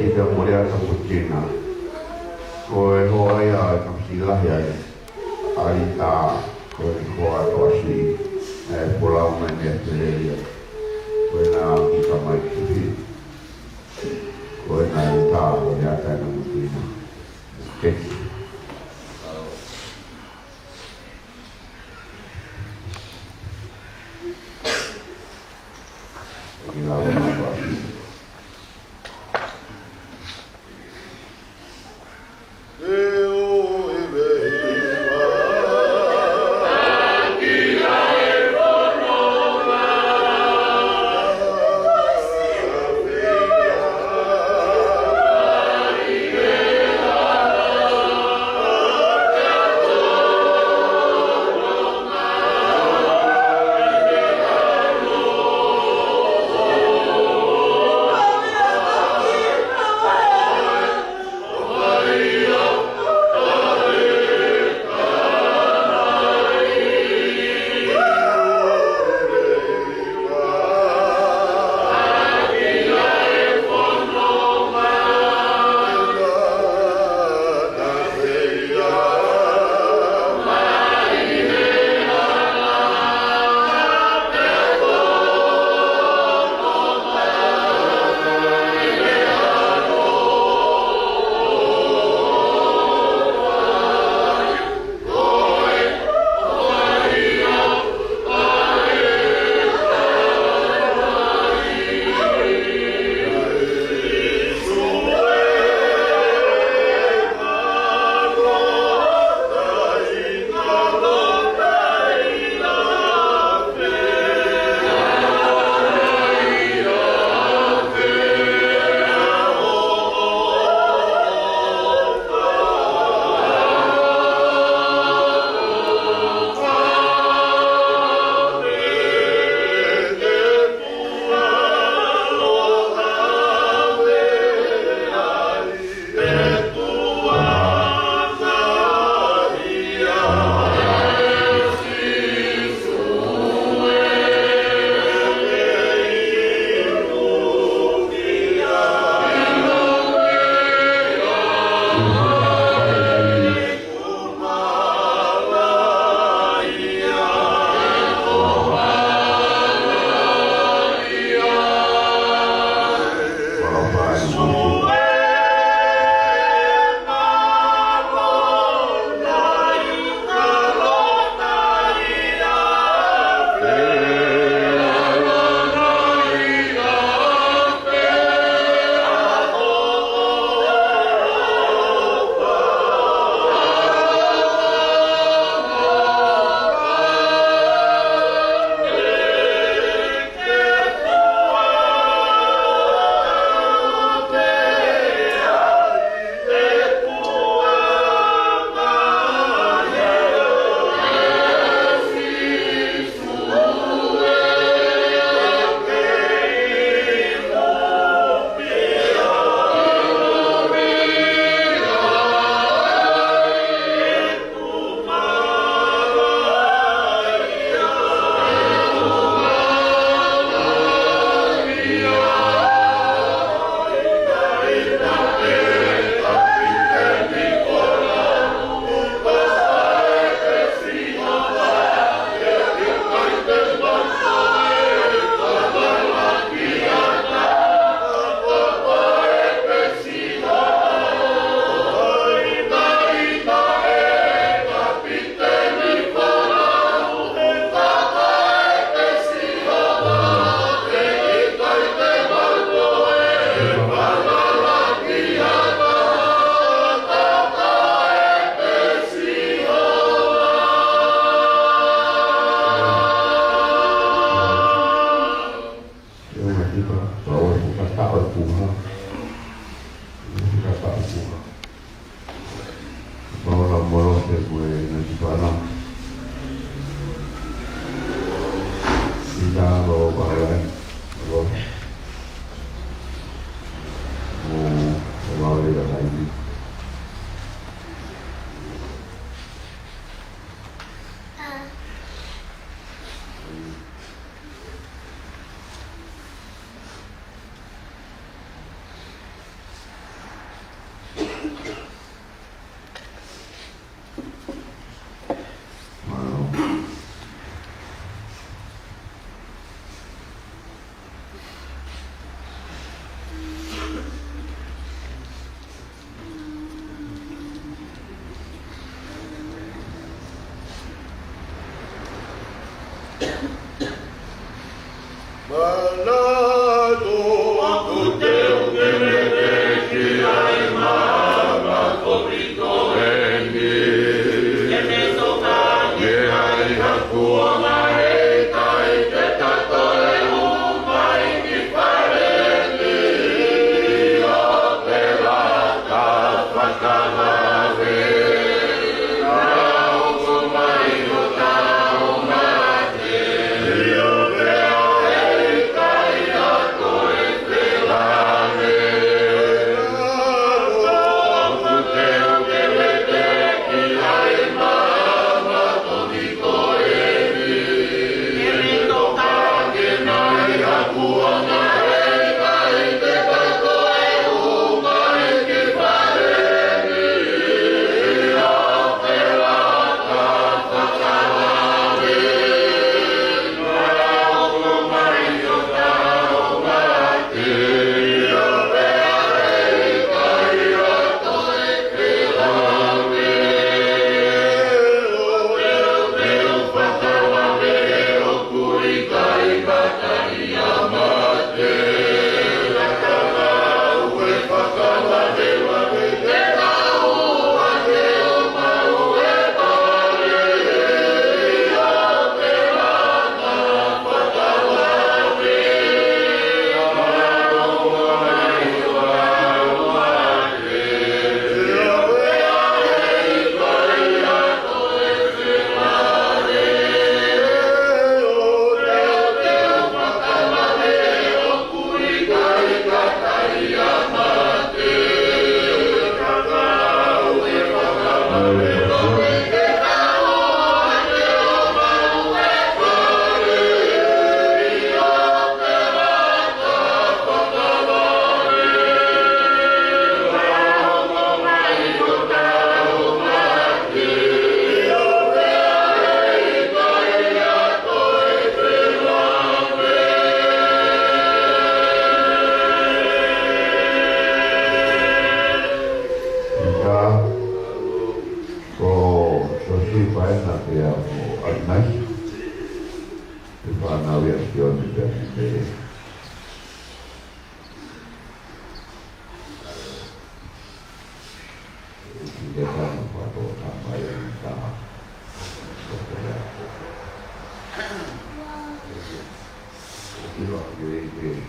kita boleh ada kucingna. Koe hoa ia kapsila ia alita koe hoa tosi pulau mana terlelia. Koe na kita mai kipi. Koe na alita koe ada nama kita. Kecil. azioni per il che hanno fatto campare in casa. Io direi che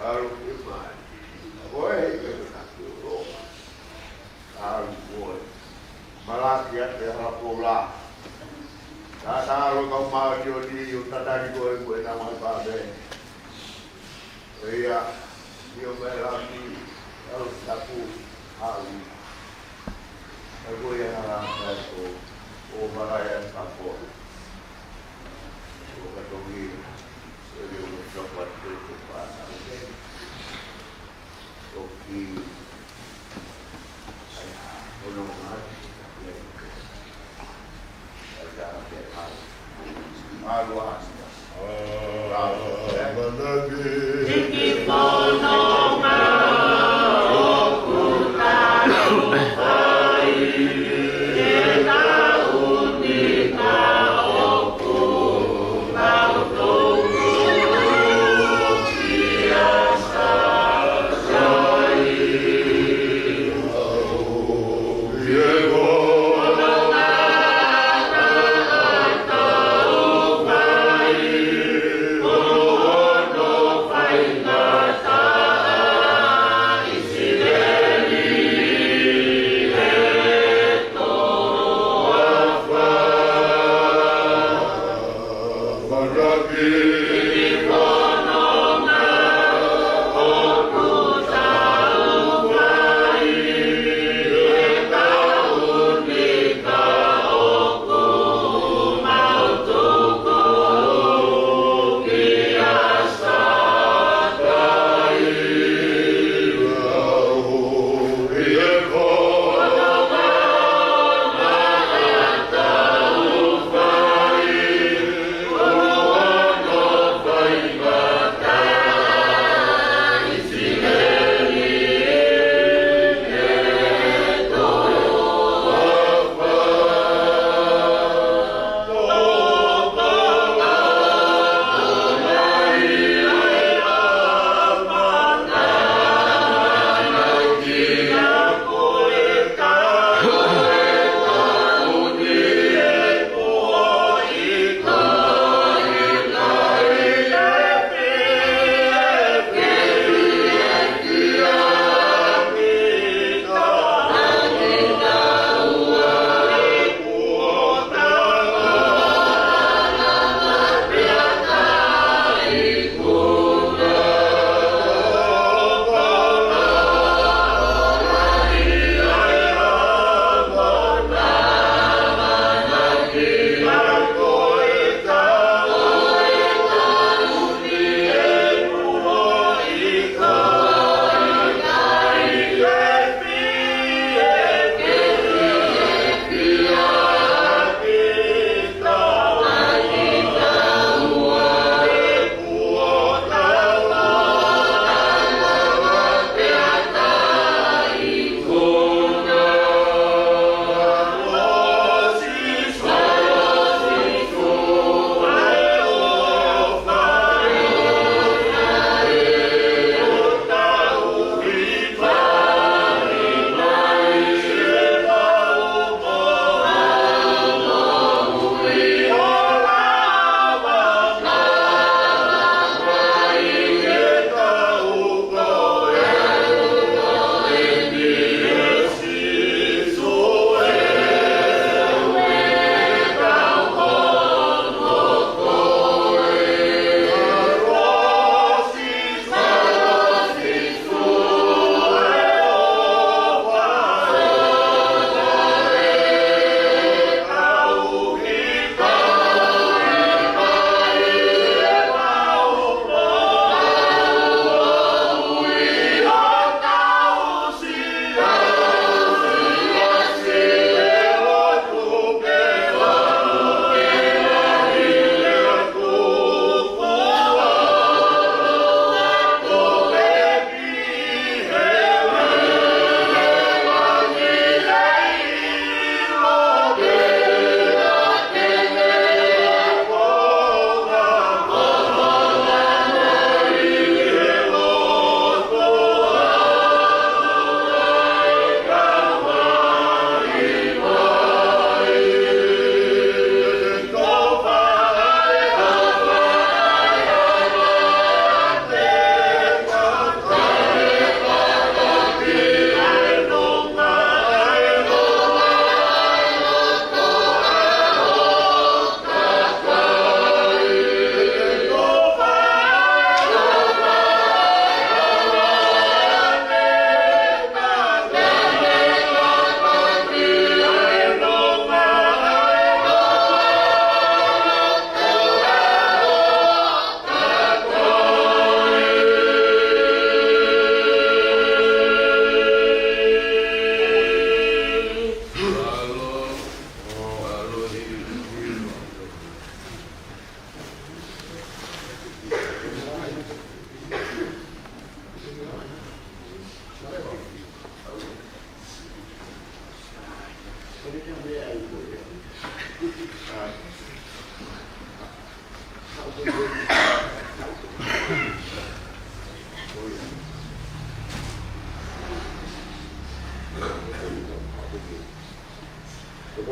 Aru Imani. Oi, eu Aru Oi. Malaki ate harapola. Tataro kau mau jodi utadari koe na mai babe. Ia io belaki au taku ali. Aku yang arah o maraya taku. O katongi eu coba tu para. Oki ono mai. Oh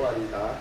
감사합니다.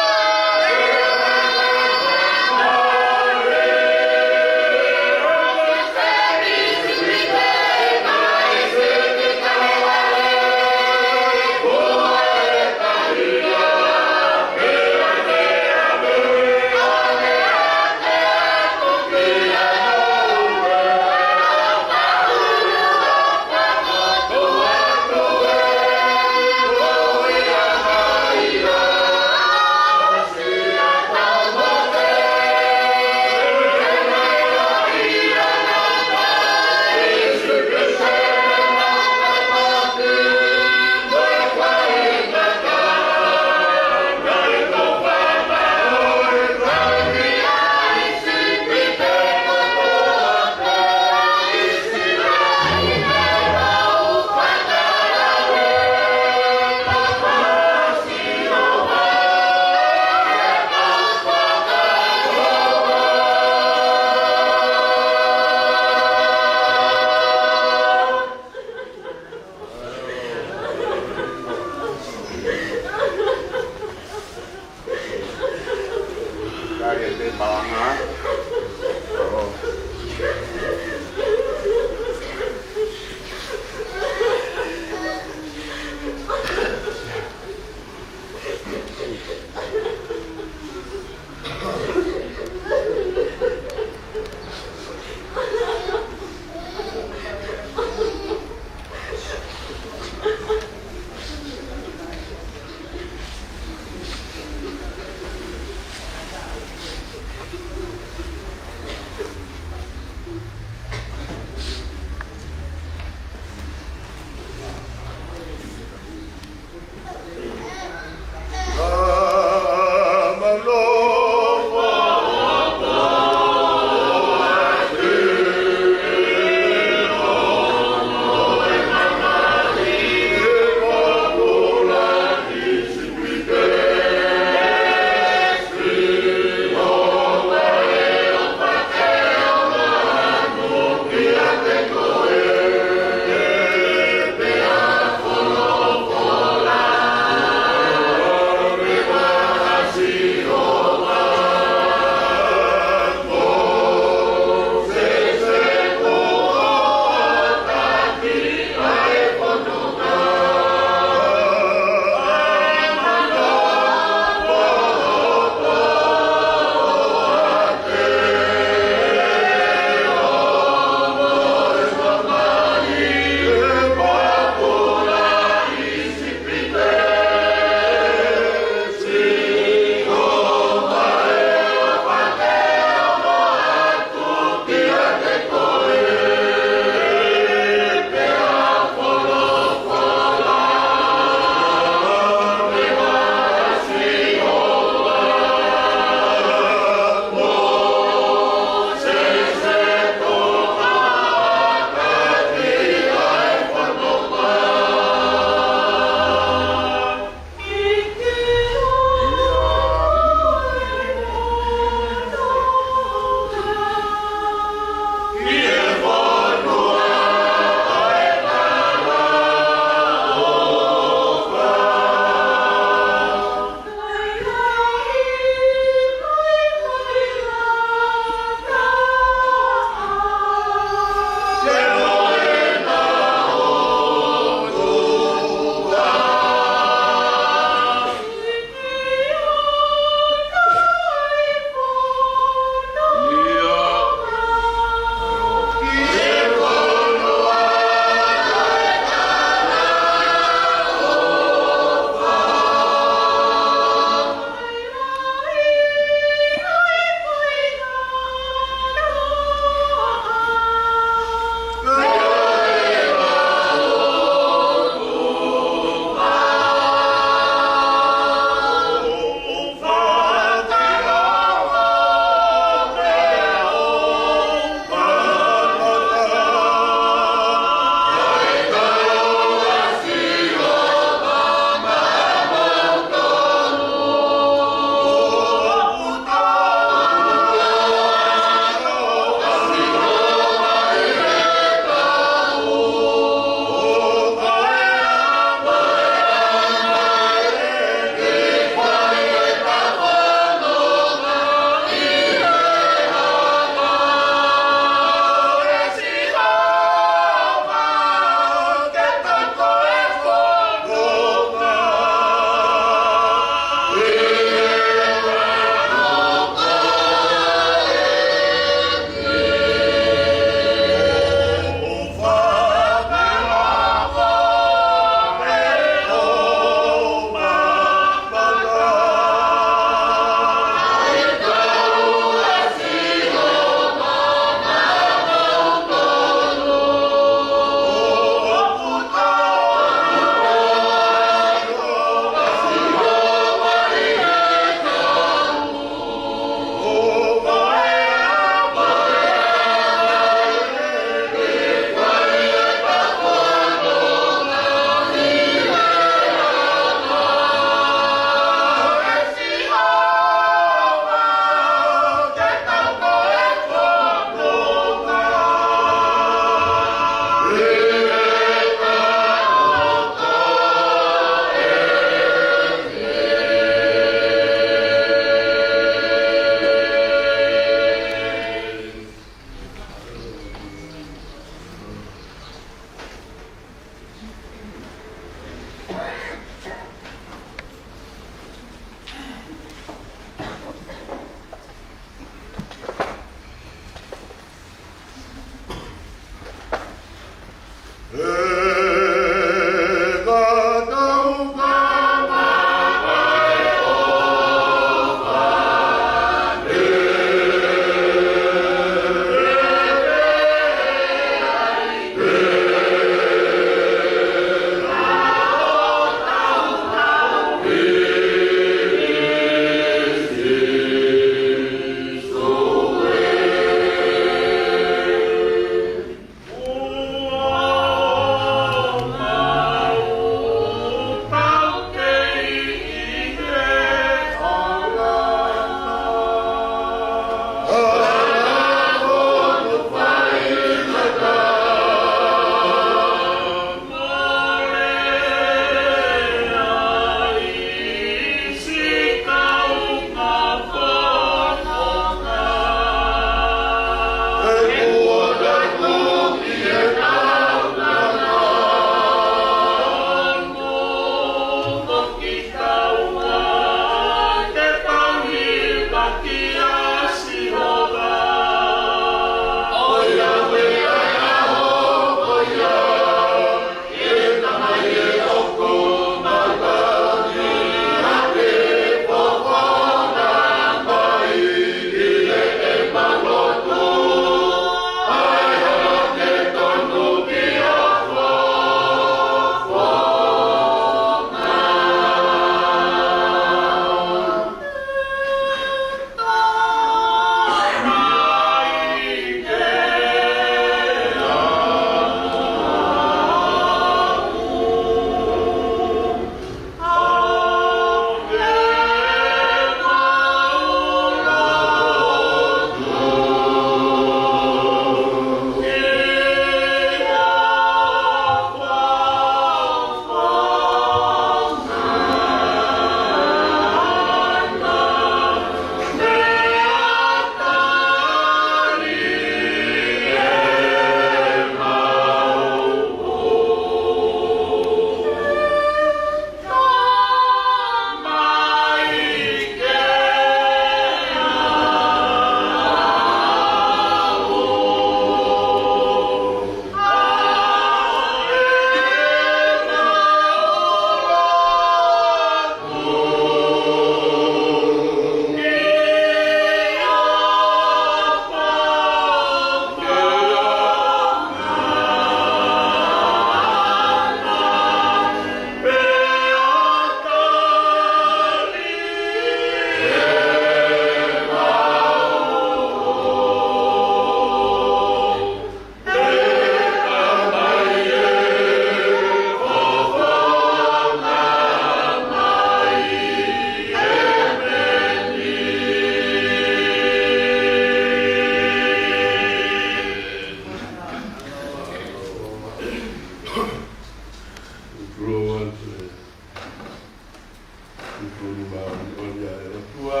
Tutuli mauni olia e rotua.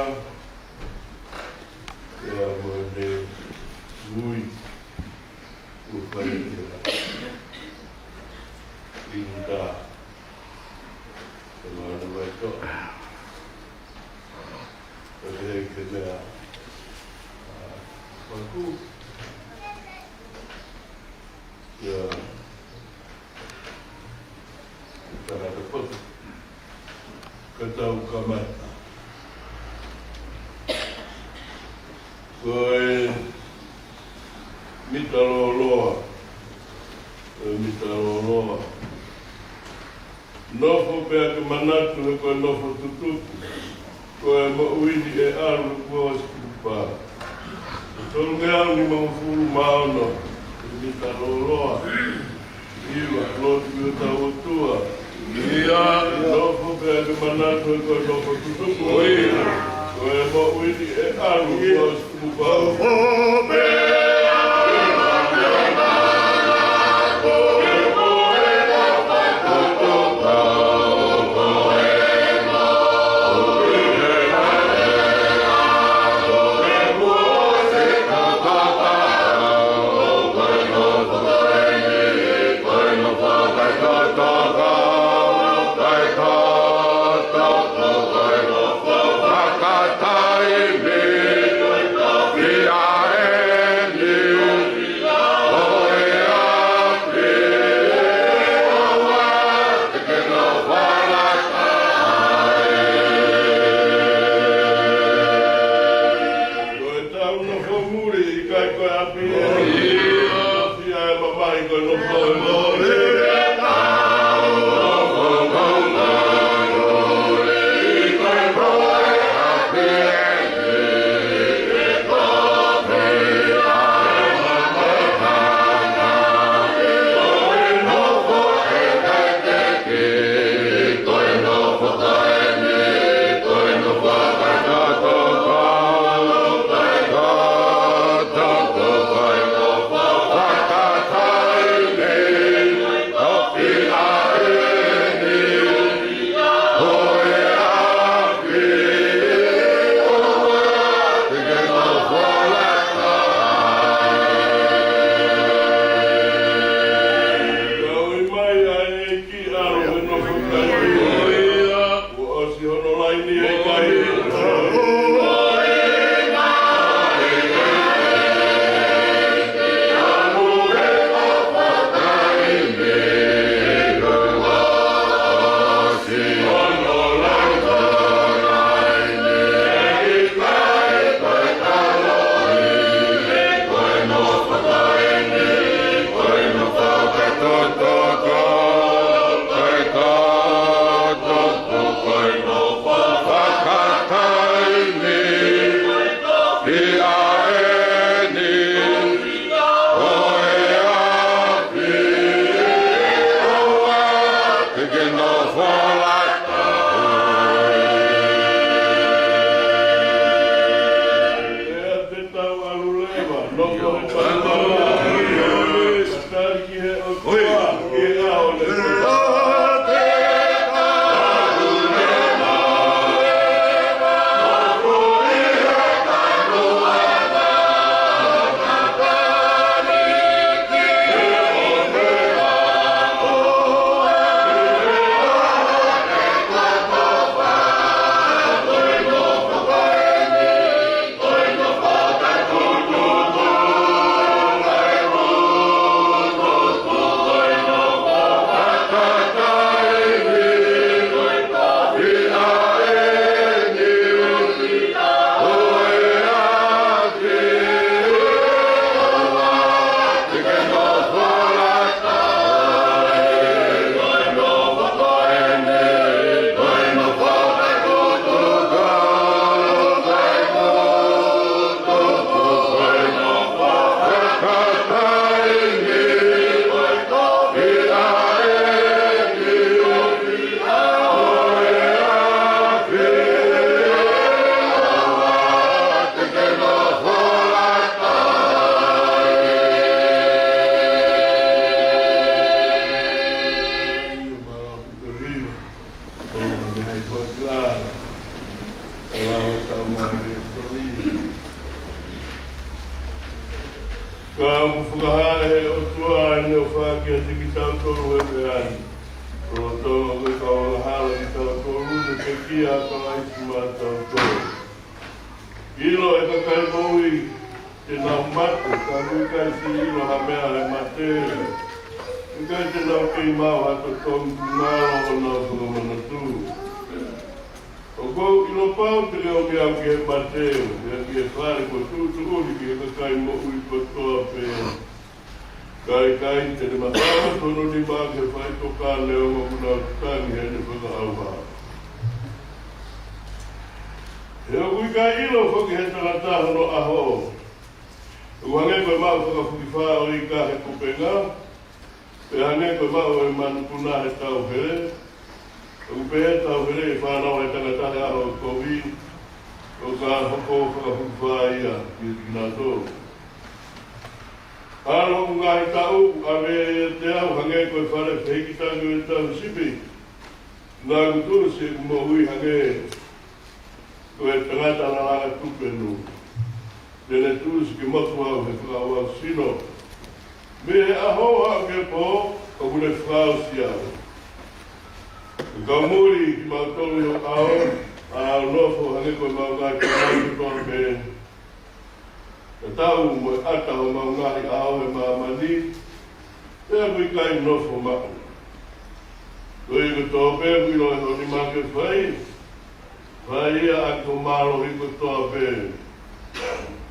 Ea moe mui uwhaetia. Inda. E maana vai toa. E hei ke mea. Maku. Ea. Tarata potu. Katau kamata. Koe mitaloloa. Mitaloloa. Nofo pea ke manatu e koe nofo tutupu. Koe ma uini e alu kua skupa. Tolu me alu ni mawafuru maono. Mitaloloa. Iwa, lotu me tawotua. Ia, nofo pea ke manatu e koe nofo tutupu. Oia. Koe ma uini e alu kua skupa. Via What's Kau fukahae o tua ne o whākia tiki tau toru e te ani. Roa tō koe kau hala ki tau toru ne te kia ka aisi mā tau toru. Ilo e ka kai moui te nau matu, ka kui kai si ilo ha mea e matere. E kai te nau kei mau hato tōngu nāro o nau whakamana tū. O kou ilo pau te leo ki au ki he mateo, ki he whare ko tūtu uri ki he ka kai mo ui ko toa pēr. Kai te ne mahama tono ni maa ki he whai toka leo mo kuna tutangi he ne whaka auha. He o kui kai ilo whaki he tangata hono aho. O hange koe mau whaka whuki whaa o i ka he kupenga, pe hange koe mau e manu kuna he tau here, o pēr tau here e whanau e tangatahe aho o COVID, o ka hoko whakawhukawha ia ki ngā tō. Haro ku ngahi tau, a me te au hange koe whare wheki tangu e tau sipi. Ngā kuturu se ku mo hui hange koe tangata na langa tupenu. Tene tūru si ki motu au he whakawau sino. Me he aho hange po, o kune whakau si au. Ka muri ki mau tolu yo ao, a nofo hange koe mau ngahi ka mau ki tonu pe. Ka tau mo ata o mau ngahi ao e maa mani, pēr kui kai nofo mao. Koe i ko tō pēr kui loe honi make whai, whai ia a ko maro i ko tō pēr.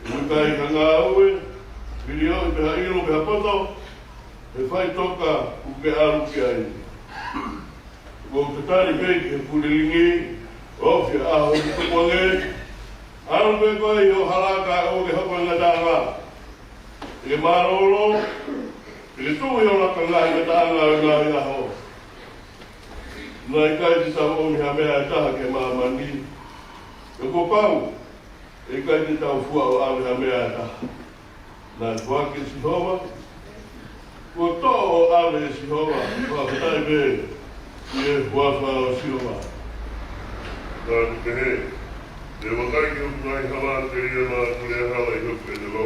Kui kai ka ngā ue, piri o i peha ilo peha poto, e whai toka ku ke aru ki ai. Ko te tari pei ki he pulilingi, ofia aho i tuponge, anu pe koe i o halaka o ke hoko ngā tāngā. E marolo, e tuhi o laka ngahi ngā tāngā o ngahi aho. Nai kai te tau omi ha mea e taha ke maa mani. E ko pau, e kai te tau fua o awe ha mea e taha. Nai fuake si homa, ko tō o awe e si homa, whakatai pei. Ie, wawha o sioma. Nā te he, te wakai ki hoku ngai hala te ria nā kurea hala i hoku e te lo.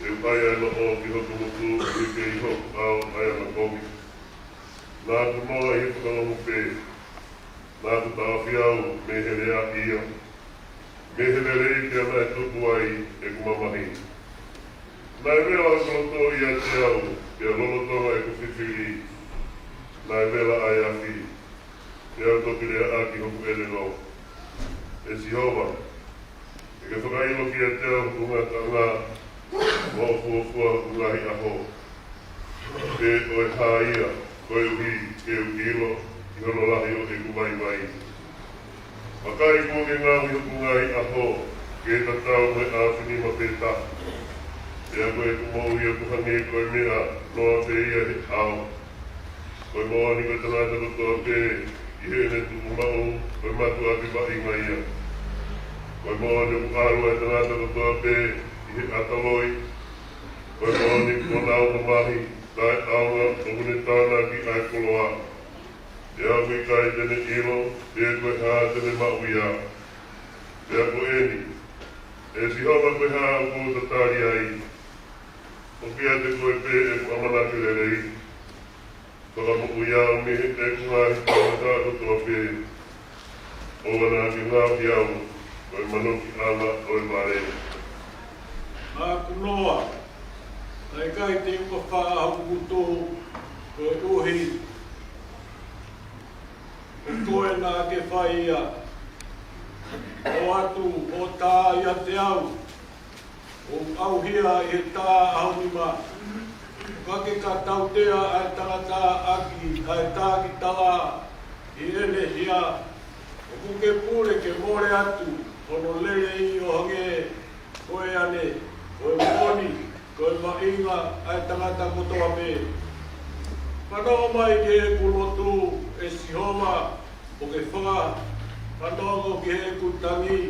Te ukai aina o ki hoku motu, i ke i hoku au aina komi. Nā te moa i hoku kanomu pē. Nā te tāwhiau me he rea ia. Me he rei te ana e tuku ai e kumamahi. Nā e rea o kanoto i a te au, te alonotonga e kuwhiwhiri. Nā e wela ai awhi, te au toki rea aki hoku ele no. E si hova, e ka whakailo ki a te au ku ngā tanga, mo fuafua ku ngahi aho. Te oe hā ia, koe uhi, ke uki ilo, i hono lahi o e kumai mai. Makai kōge ngāwi hoku ngahi aho, ke tatau me āwhini ma pēta. Te a koe kumou ia kuhangi e koe mea, noa te ia he ao. Koe moa ni koe tanata kotoa pē, i he ne tuku mau, koe matu ati mai inga ia. Koe moa ni ukaru e tanata kotoa pē, i he ataloi. Koe moa ni kona au mahi, tai aunga, okune tāna ki ai koloa. Te au kui kai tene ilo, te koe hā tene mau ia. Te a koe eni, e si homa koe hā au kou tatari ai. O kia te koe pē e kuamanaki le rei. Whakamuku iau me he te kungahi tāngata kotoa pē. O wana ki ngāwi au, koe manoki ana oe mare. Nā kunoa, nei kai te uka whaahu kuto, koe uhi. O koe nā ke whai ia. O atu, o tā ia te au. O auhia i he tā au ni mā. Kake ka tautea ai tangata aki, ai tā ki tala, i ene hia. O kuke pure ke more atu, ono lere i o hange, koe ane, koe moni, koe mainga, ai tangata kotoa me. Whanau mai ke he kulotu e si homa, o ke whaka, whanau ke he kutangi.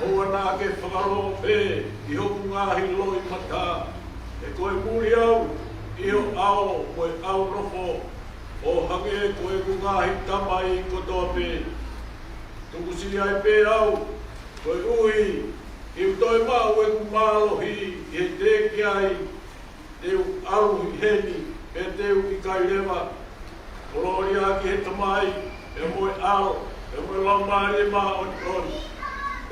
O wana ke whakaro pe, i hoku ngahi loi mata. E koe muri au, i o ao, koe au nofo, o hange koe kungahi tamai kotoa pē. Tuku sili ai pē au, koe uhi, i utoi mau e kumalohi, i he teki ai, te aru heni, e te uki kai lewa, Olori aki he tamai, e moe ao, e moe laumari e maa oni oni.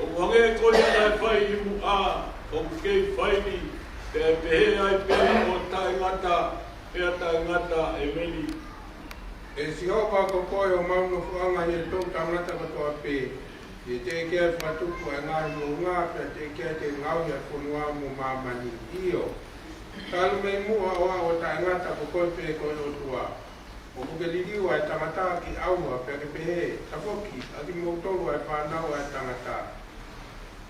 O wange koe nai whai i mu a, o kei whai ni, te pehe ai pehe o tai ngata, pea tai ngata e meni. E si hopa ko koe o maunga whuanga i tō tangata katoa pē. I te kia whatuku e ngāi mo ngā, pia te kia te ngau ia whunua mo mamani io. Talu mei mua o tai ngata ko koe pē koe o tua. O kuke liliu ai tangata ki aua pia ke pehe, tafoki, aki mōtoro ai whanau ai tangata.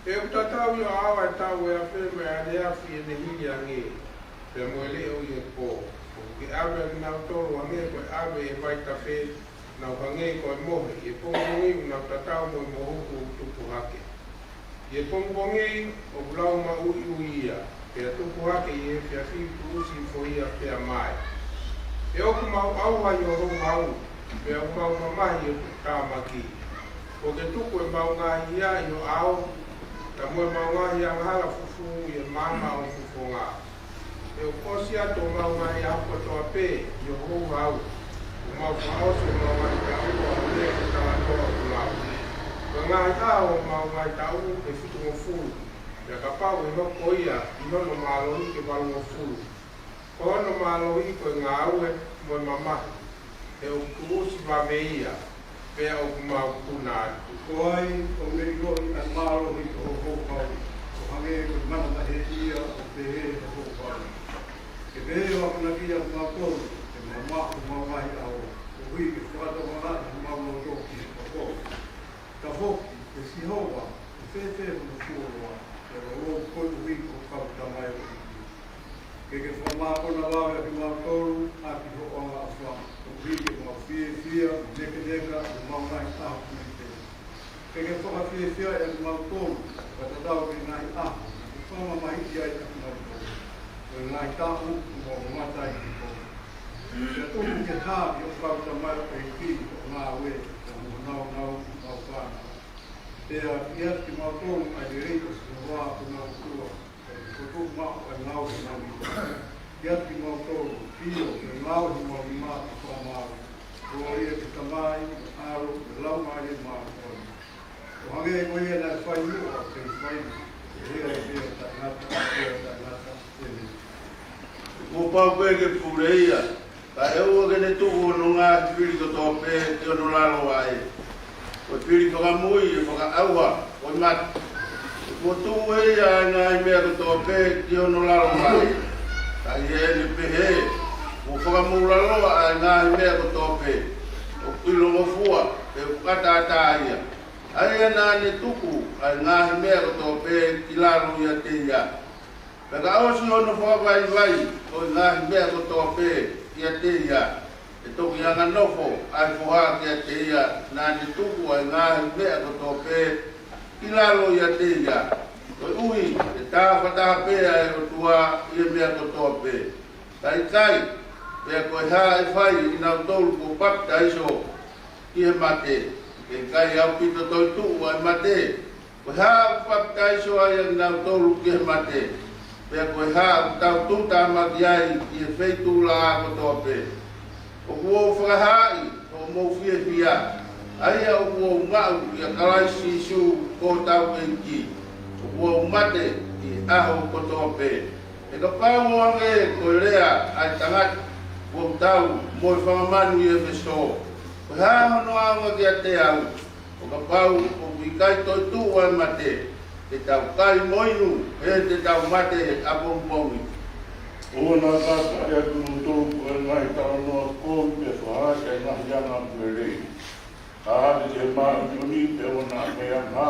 E utatau i o awa e tau e a wheme a leafi e nehiri ange, pia moe leo i e pō. O kuke awe ki nau toro ange koe awe e waita whe, nau hange koe mohe, i e pōngongi u nau tatau moe mohuku tupu hake. I e pōngongi o bulau ma ui ui ia, pia tupu hake i e pia whitu usi fo ia pia mai. E oku mau auha i o rou mau, pe au mau mamahi o tāmaki. O ke tuku e mau ngahi ia i o ao, ta moe mau ngahi a ngala fufu i e mama o fufu ngā. E o kosi ato mau ngahi a kotoa pē i o rou au, o mau whaoso mau ngahi ka ua o le ke tātoa o lau. Ka ngahi tā o mau ngahi ta uu ke fitu o fulu, pe ka pau e hoko ia i hono mālohi ke walu o fulu. Ko ono mālohi koe ngā aue moe mamahi, e o kuusi wameia, pea o kumau kunātu. Ko ai o mei roi a mālohi o hōkau, o hange koe manata he ia o pehe o hōkau. Ke pehe o akunaki a kumau e mamahu mamahi au, o hui ke whakata manata o mamau toki o kou. Ka hoki, ke sihoa, ke whewhe o fuoroa, e o koe hui o kau tamai o hui. Ke whamākona wawe a ki mātoru, a ki hoonga a wha. O hiki o whia, neka, o maunai ahu kuni te. Ke whaka whia e mātoru, ka tatau ki ngai ahu, o whama mahiti ai a ki mātoru. O ngai tahu, o matai ki kōru. Ke tuku ke tāpi o whauta mai o hiki o ngā we, o nau whāna. Pea ki ati mātoru ai de reikas o wā o nau kua. Ko tuku mao e ngau he nau i. Iati mau tōru, pio, e ngau he mau i mā i kua mau. Ko ia ki tamai, aro, e lau mai e mā kōru. O hange e koe nai whai ua, kei whai ni. E hea e hea ta ngata, e ni. Ko pau koe ke pureia, ka e ua kene tuku no ngā piri ko tō pē te ono lalo ai. Ko piri whakamui e whakaaua, o mati. Ko tuku e ia ngā i mea ko tō pē te ono lalo ai. Ka i e ni pehe, ko whakamuraloa ai ngā i mea ko tō pē. O kuilo ngofua, e ukata ata ia. Ai nā ne tuku ai ngā i mea ko tō pē ki lalo ia te ia. Peka aosi ono whakawai vai, o ngā i mea ko tō pē ia te ia. E toki anga nofo ai whoha kia te ia, nā ne tuku ai ngā i mea ko tō pē ki lalo ia te ia. Koe ui, e tāwhataha pēa e o tua i e mea ko tō pē. Kai, pēa koe hā e whai i nau tōru ko papta iso i he mate. Ke kai au pito toi tuu ai mate. Koe hā papta iso ai i nau tōru ki he mate. Pēa koe hā tau tūta maki ai i e wheitu la a ko tō pē. O kuo whakahai, o mou fie fia. Aia o kuo ngau i a karaisi isu ko tau kenki. Ua umate i aho kotoa pē. E ka pāmo ange koe rea ai tangati ua utau mo i whamamanu i e wheso. Koe hāhono aunga ki a te au. O ka pāu o i kai toi tū ai mate. Te tau kai moinu e te tau mate a pompongi. O nā tāka e atu no tōku e ngai tau noa kōu e whahaka i ngahi ana koe rei. Ka hane te maa tuni te o nā mea ngā.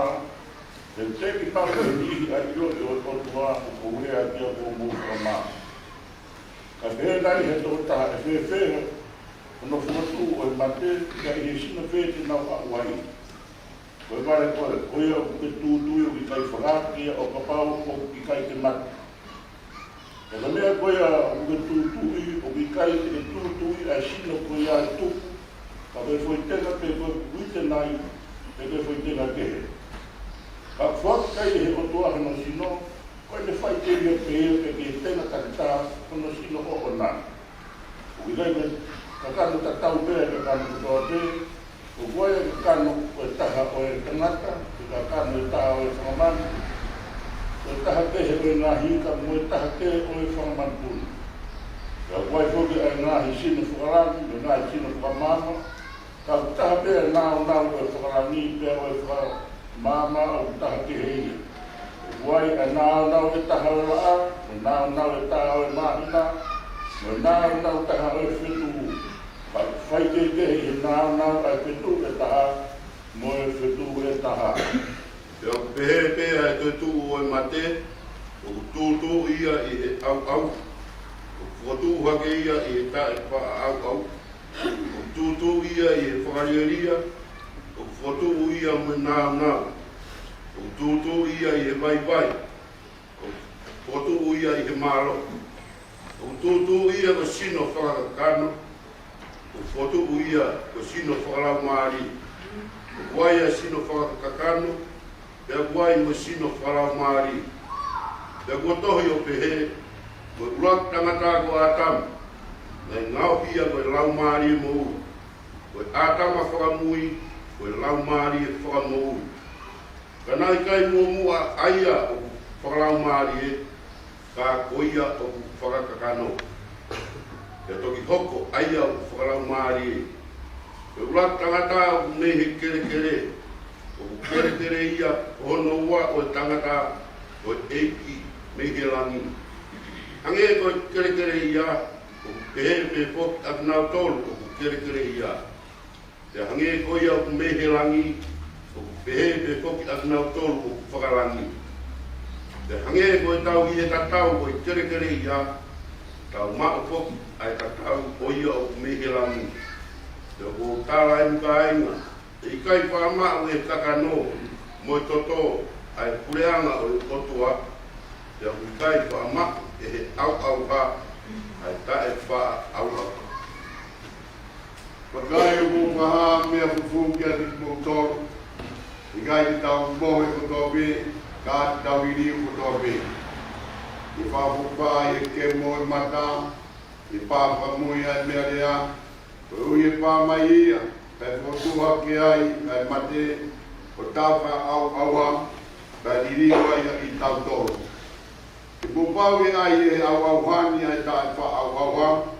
Te teki papa e nihi ai o e o totua o kourea kia o mūka mā. Ka pērai he tō taha e whewhere, ono whatu o e mate, kia i he sina whē te nau hauai. Koe mare koe, oia o ke tūtui o ki kai whakākia o ka pāu o ki kai te mate. Nā mea koe a uke tūtui, o ki kai e tūtui a sino koe a e tuku. Ka koe foi tena pe koe kuite nai, pe koe foi tena kehe. Ka whaka kai he o tua hana sino, koe ne whai te ria pe eo pe ke tena kakita hana sino o o nai. O ki kai me ka kano ta tau pēr ka kano kutoa te, o koe ka kano o e taha o e tangata, ka kano e taha o e whamamani, o taha kehe o e ngā hika mo e taha kehe o e whangaman puni. Ka koe whoki ai ngā hi sino whakarani, me ngā hi sino whakamama, ka taha pēr nāo o e whakarani, pēr o e whakamama o taha kehe ia. Koe ai nāo e taha o e raa, me nāo e taha o e mahina, me nāo taha o e whetu. Ka whai kehe he nāo ai whetu e taha, mo e whetu e taha. Pea pehe pea e toi tuu o e mate, o tūtū ia i e au, o whatu hake ia i e tae wha au, o tūtū ia i e whakarioria, o whatu ia mo nāo, o tūtū ia i e vai, o whatu ia i e mālo, o tūtū ia ko sino whakakano, o whatu ia ko sino whakalau maari, o waia sino whakakano, pea guai mo sino wharau maari. Pea kua tohi o pehe, koe urak tangata ko ātama, nei ngau hia koe lau maari e mouru. Koe ātama whakamui, koe lau maari e whakamouru. Kanai kai mua aia o whakalau maari e, ka koia o whakakakano. Pea toki hoko aia o whakalau maari e. Koe urak tangata o nehe kere, o kere ia hono ua o tangata o eiki mehilangi. Hange ko kere ia o pehe pe pok agnau tolu o kere ia. Te hange ko ia o mehilangi o pehe pe pok agnau tolu o whakalangi. Te hange ko tau i e tatau o kere ia tau mao pok ai tatau o ia o mehilangi. Te o tala e muka ainga. I kai whaama o e kakano mo e toto ai pureanga o e totoa. Te au i kai whaama e he au ha ai tae wha au. Pakai o mga mea fufu kia ti mo toro. I kai ti tau mohe ko tobe, ka ti tau iri ko tobe. I whafupa e ke mo e mata, i whapamui ai mea rea, o ui e whamai ia. Kai whotuha ke ai, kai mate, o tawha au, kai iriwa i tau toro. I pupawe ai e au hani ai tae wha au,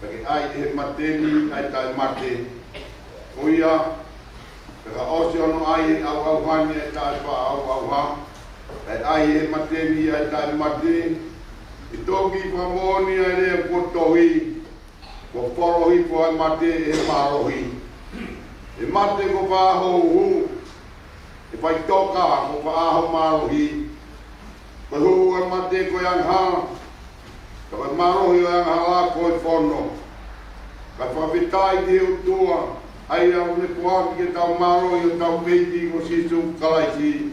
kai ai e mateni ai tae mate. O ia, kai ose ono ai e au hani ai tae wha au, kai ai e mateni ai tae mate. I toki whamoni ai rea kotohi, ko whorohi po ai mate e marohi. E mate ko whāho hu, e whai toka ko whāho marohi. Ko hu e mate ko yang ha, ka whai marohi o yang hala ko e whono. Ka whawhitai te utua, ai au ne kuaki ke tau marohi o tau meiti ko sisu kalaisi.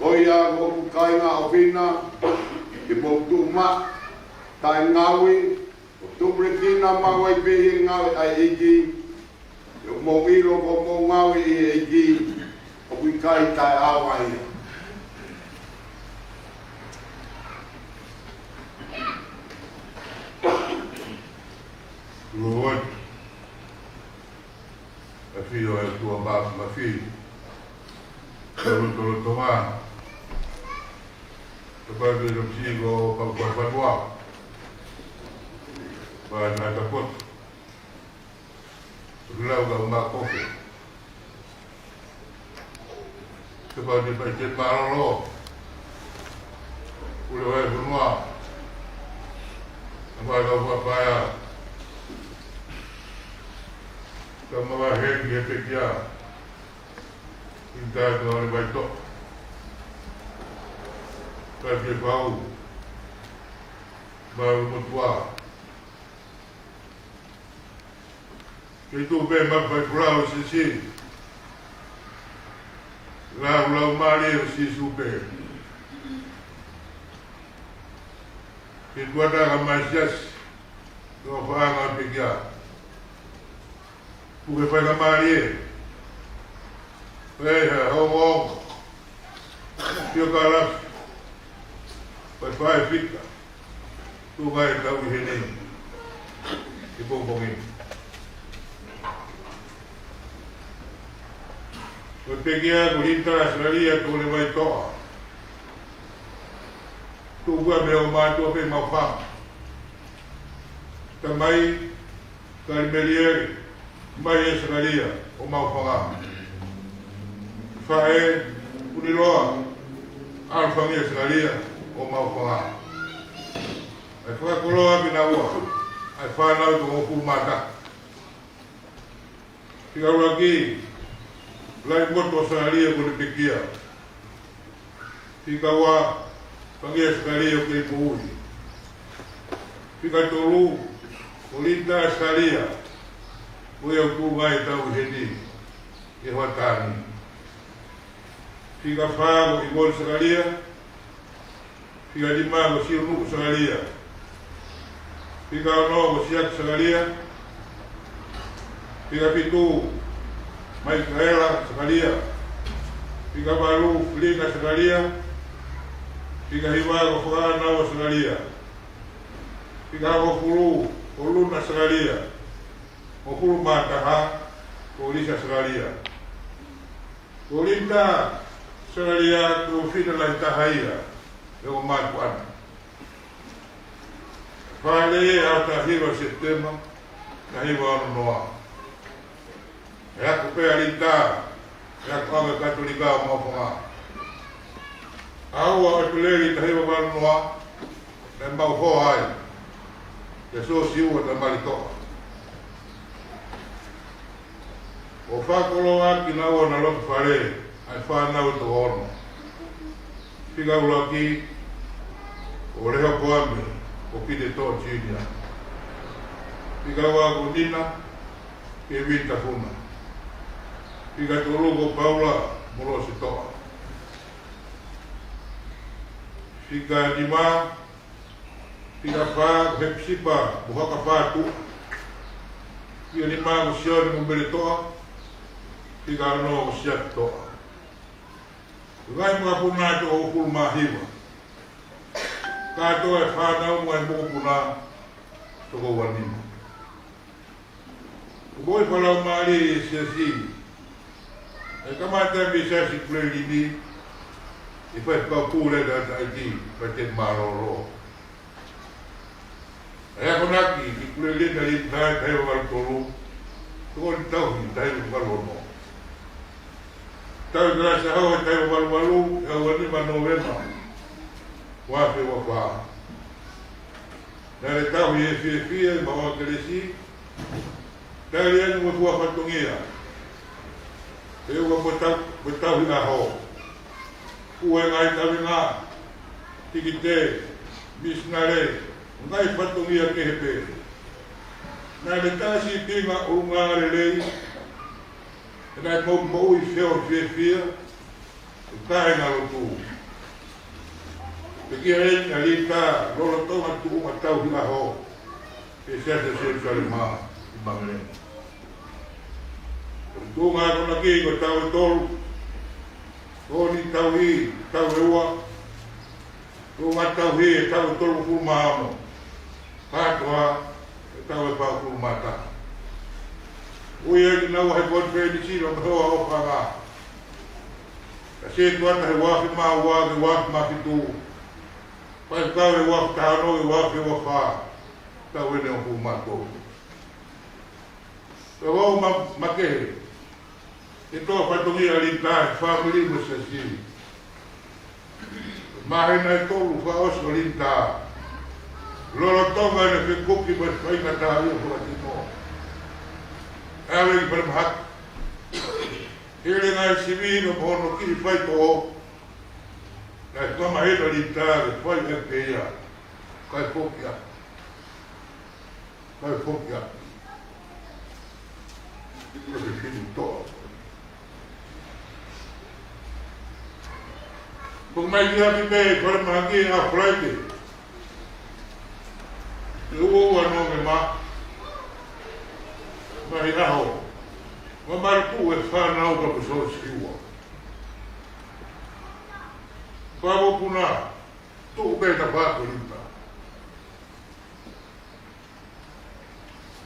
Ko ia ko kainga o whina, ke mo tu ma, tai ngawi, o tubrekina mawai pehi ngawi ai eiki. Yo mo ilo ko mo ngawi e eiki, o kui kai tai awa ia. Lord, a filho é tua base, meu filho. Eu tomar. Eu vou ver o psico para o papai. Vai na capota. Leva uma coisa. Você pode bater para o o levar para o mar. Vai lá para a praia. Como vai reger pegar? Então não vai tocar. Vai ver qual vai mutuar. Que tu bem mais vai curar o xixi. Lá o Maria o xixi super. Ki tuata ka maisias. Ko whaanga pikia. Puke whai ka marie. Whai ha hau. Pio ka rafi. Whai whai pika. Tu kai tau I hene. I pōpongi. Ko pikia ko hinta Australia ko le mai toa. Tu kua me o mātua pe mau whang. Ta mai, Karimelieri, mai Australia, o mau whanga. Whae, Uniroa, Alwhangi Australia, o mau whanga. Ai whakakoloa ki na ua, ai whanau to o pūmata. Tika ura ki, lai moto Australia ko le pikia. Tika ua, Pangi Australia o kei puuri. Pika tolu, o linta Australia, o iau tūngai tau heni, e watani. Pika whāgo I Gol Australia, pika lima o Sionu Australia, pika ono o Siak Australia, pika pitu, Maikaela Australia, pika baru Flynn Australia, Pika hiwa ko whakana o Australia. Pika ko kuru o Luna Australia. O kuru mātaha ko Lisa Australia. Ko linta Australia ko whina lai tahaia e o mātu ana. Whale au tahiwa September, tahiwa ano noa. E ako pēa linta, e ako anga katolika o mawhanga. Aua o tuleri tahiwa wanoa, e mau ho ai, e so siua ta malitoa. O whakoloa ki naua na lotu whare, ai whanau to ono. Pika ula ki, o reho koame, o ki te toa Junior. Pika ua ko Nina, ke Winta Funa. Pika tolu ko Paula, muro si toa. Pika lima, pika wha, hepsipa, buhaka whātu. Pika lima, ko sione mumbele toa. Pika ano, ko siak toa. Gai mga puna to o kuru mahiwa. Kato e whanau mga mga puna to ko wanima. Kuboi palau maali e siasi. E kamata mi siasi kule lini. I whai kau pūle da taiti, whai te maroro. E ako naki, ki kule lina li tai tai o waltolu, tuko ni tauhi tai o walono. Tau grasa hau e tai o walwalu, e au anima novema, wape wa wha. Nare tauhi e fie fie, mawa kelesi, tai li anu wa tua whatungia. E ua mwetauhi na ho. Ue ngai tawi ngā, tiki te, misnare, ngai whatungia ke hepe. Nā le tāsi tinga o ngāre lei, e nai mau I whio whia, e kāe ngā rotu. Te kia hei ngā li tā, lolo tonga tuku ma tau hina ho, e sēta sēta mā, I mangarenga. Tū ngā kona ki, ko tau e tolu, ko ni tau I, tau e ua, ko ngā tau hi e tau e tolu kuru maano, kātoa e tau e pāu kuru mātā. Ui e ki nau hei kone ni sino me hoa o whanga. Ka se tuata he wafi mā wāke wafi mā fitu. Pai kau e wafi tāno e wafi o whā, tau e neo kuru mātou. Te wau makehe. E toa whatungia li tāi, whamiri mo se si. Mahena e tolu whaoso li tāi. Lolo tonga e ne whikuki ma whainga tāi o kua tino. Awe I paramahak. Here ngai simino pono ki whai toho. Nai whamahena li tāi, whai e peia. Kai pokia. Kai pokia. Iko se finu toa. Kung may ginabi kayo, para mahagi ang Friday. ua no me ma. Mai aho. Ma maripu e whanau ka puso siwa. Pavo puna. Tu beta pato limpa.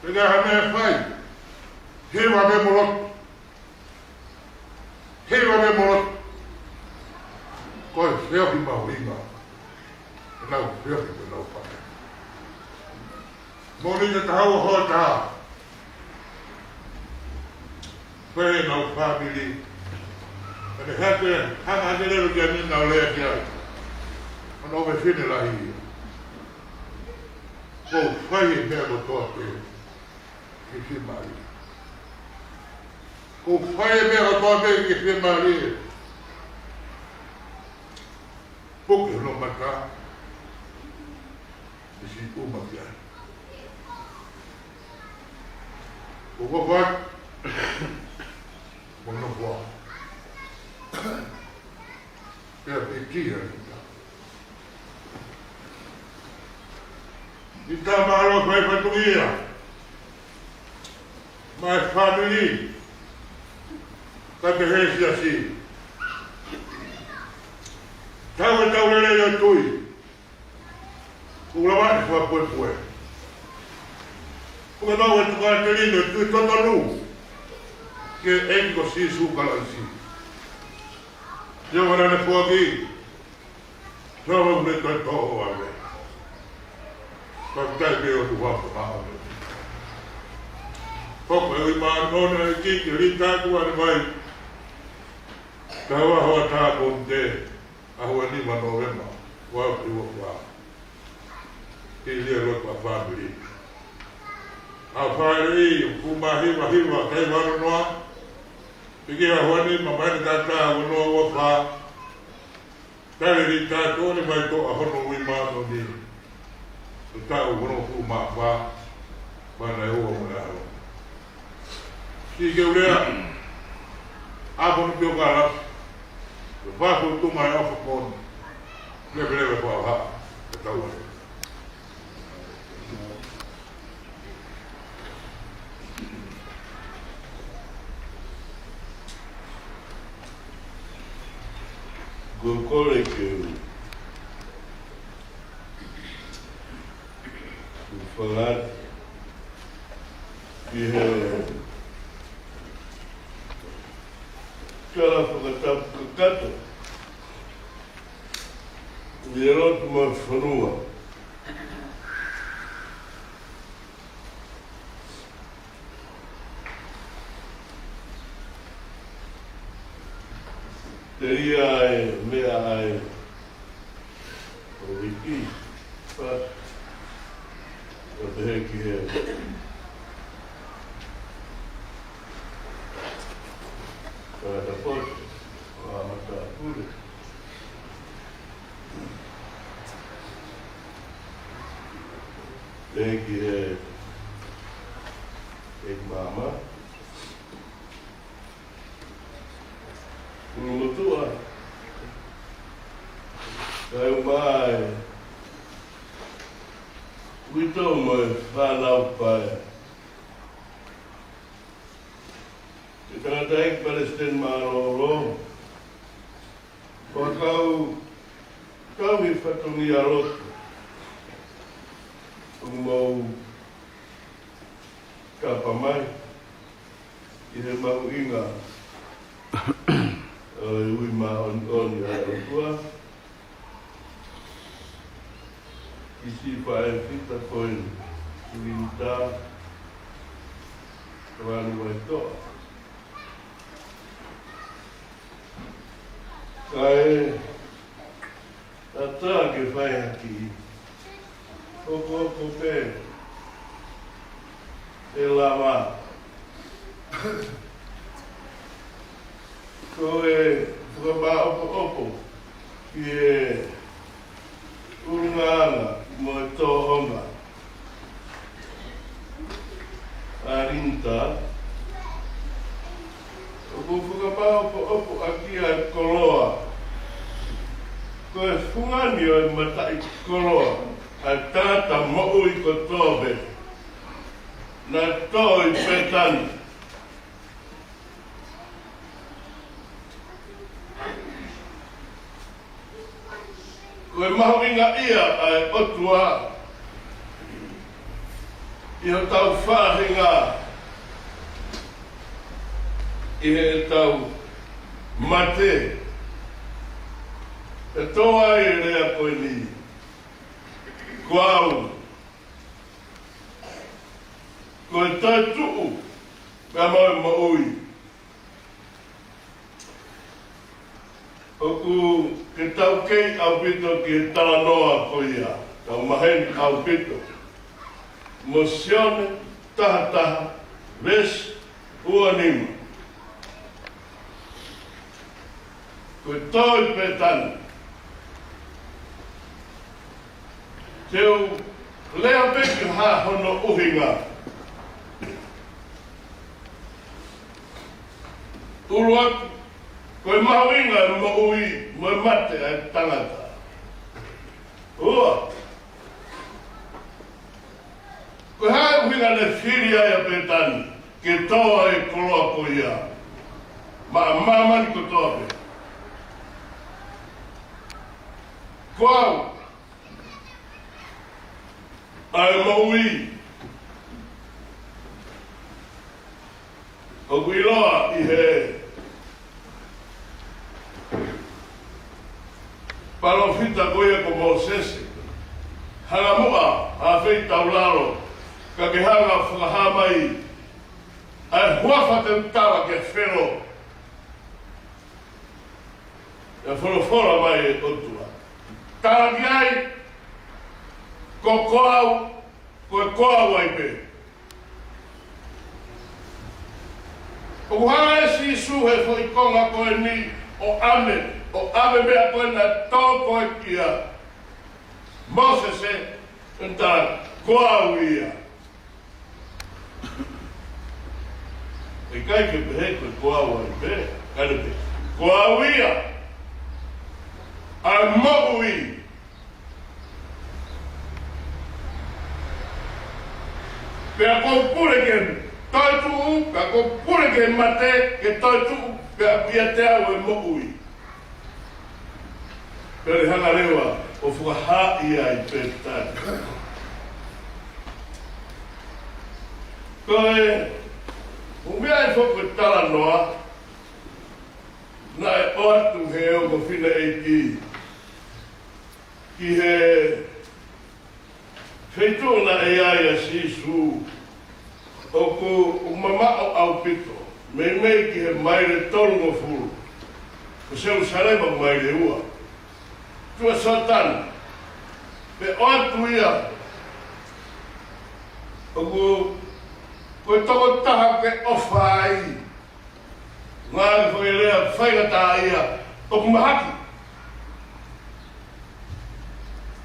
Pega hame fai. Hewa me molot. Hewa me molot. Koi feo ki mauinga. Nau feo ki nau pake. Moni te tahau hoa taha. Pwede nau family. Ane hake hanga adelero kia nina o lea kia. Ano me whine lahi. Ko whai e mea no toa pe. Ki whi mari. Ko whai e mea no toa pe ki whi mari. Puke no maka. Isi umakia. Ko wawak. Mono kwa. Pea pe kia rinda. Ita mahalo kwai patuia. My family. Kate hesi asi. Tawe taulele yo tui. Kulawani kwa pwe. Kuka nawe tukana telino tui totonu. Ke enko si sukalansi. Yo wana ne puaki. Tawa ule toa ame. Kakai peo tu wapu ame. Koko e maa nona e kiki rita kua ni mai. Tawa hoa taa konte. Ahua nima novema. Wapu iwa. Ilia rot pa family. Awhai kumahiwa kai wano noa. Piki ahua nima mai tata wanoa wafa. Kare rita tōne mai tō ahono wima no ni. Tau wono ku mafa. Mana e ua mwana hao. Si ke urea. Apono pio kala. Whaku tu mai ofa kone. Lewe kwa ha. Tau wane. Gokore ke falar que ela foi cata virou uma frua teria meia o Vicky What the heck you have? The post, food. Thank you, mama. Ulutua. Bye. We don't find out by you can't take Palestine man or but how we fatumi a lot kapamai ile mauinga we ma on ya Ici, vai ficar com linda, vai to. Kai, até que vai aqui, o pé, lama, foi opo, que é Urungana, muito honra. Arinta. O vou ficar aqui a coroa. Pois fungani o matai coroa. a tata mo i ko tobe na toi petani koe mahuinga ia ai otua i ho tau whahinga i he tau mate e toa i rea koe ni Kuau, koe tai tuu, mea mai maui. Oku ke tau kei au pito ki he tala noa koia, tau maheni au pito. Mosione, taha taha, ves, uanima. Koe toi petani. Teu lea peki ha hono uhinga. Uru aku, koe mahuinga mo ui, mo mate ai tangata. Ua. Koe hae uhinga ne whiri ai a petani, ke toa e koloa ko ia. Mamani ko toa pe. Kuau. Ai maui. O guiloa i he palofita koia ko Mosese. Hanga mua, a fei taularo, ka ke hanga whakahamai. Ai huafa te tawa ke whero. E wholofora mai e otua. Taraki ai, ko koau ai pe. O hanga e si suhe fo i konga koe ni o ame mea koe na tau koe kia. Mosese, nta koau ia. E kai ke pehe koe koau ai pe, kare pe. Koau ia. Ai moku ia. Pea kou pure ke toi tuu, pea kou pure ke mate ke toi tuu, pea pia te au e moui. Pea le hanga rewa o whakaha ia i pētani. Koe, o mea e whako tala noa, na e oatu he o ko whina e ki he feitona e ai a sisu o ko mamao au pito mei ki he maire tolungo furu o seu sarema maire ua tua satan pe oatu ia o ko toko taha ke ofa ai ngāre whai rea whaingata ia o kumahaki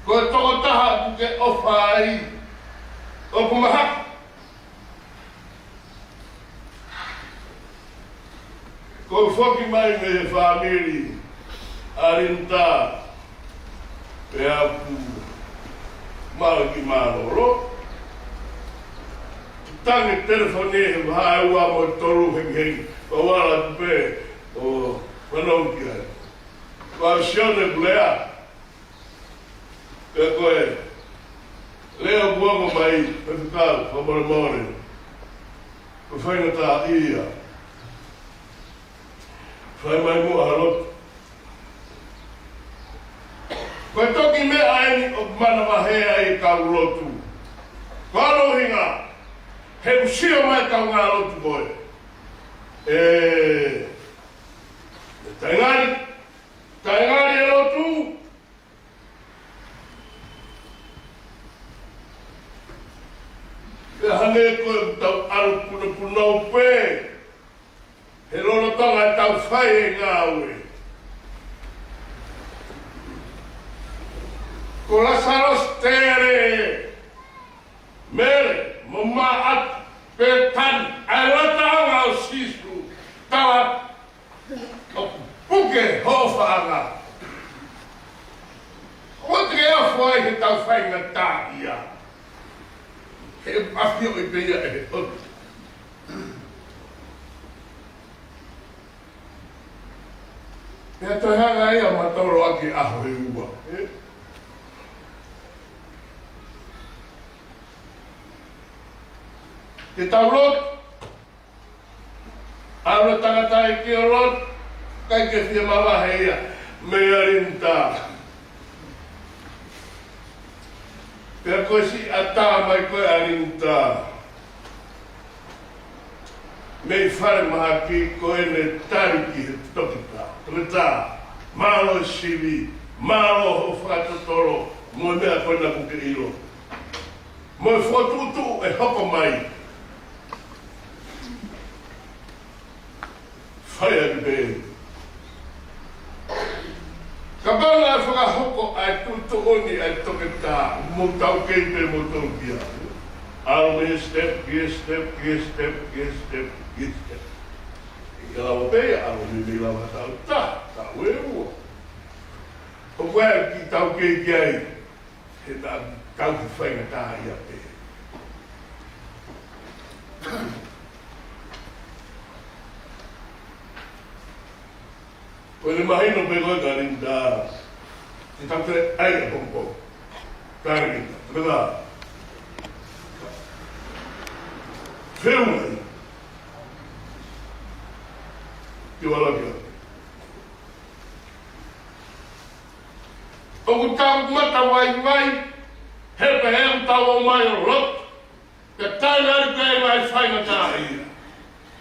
ko toko taha ke ofa ai o kumahaki. Ko whaki mai me he whamiri arinta pe aku maraki maroro. Tangi telefoni he whae ua mo toru hengi o wala pe o whanauki ai. Ko sione blea. Pe koe, leo buongo mai, pe whikau, whamoremore. Ko whaingata ia. Whai mai mua harotu. Koe toki me aini o mana wahea i kau rotu. Ko alohinga, he usio mai kau ngā rotu koe. Taingari e rotu. Pe hane koe tau aru puna punau pe. He roro tonga e tau whai e ngāwe. Ko Lasaros tere. Mere, mo mā atu, pe tani, ai rata anga o sisu. Tawa, o puke ho whaanga. O te ke o foi he tau whainga tā ia. He awhi o I pia e he otu. Pea toi hanga ia matoro aki aho he ua. Te tau lot, aura tangata I ki o lot, kai ke whia mawahe ia, mea rinta. Pea koe si ata mai koe a rinta. Mei whare maha ki koe ne tariki he tokita. Tokita, malo sivi, malo ho whakatotoro, mo mea koe na kuke ilo. Mo whotutu e hoko mai. Whai aki pēi. Ka pāna e whakahoko ai tuto oni ai tokita, mo tau keipe mo tau kia. Aro me step, kia step, kia step, kia step, kia step. I lawa pēi, aro me lawa tau ta, tau e ua. O koe ki tau kei kiai, he ta kau ki whainga tā ia pēi. Koe le mahino pe koe ka rinta, te taktere aia pompo, kārinta, tukata. Whirungai, ki walakia. Oku tāku mata wai, hepe heu tau o mai o rot, ka tāna ari koe mai whainga tā ia.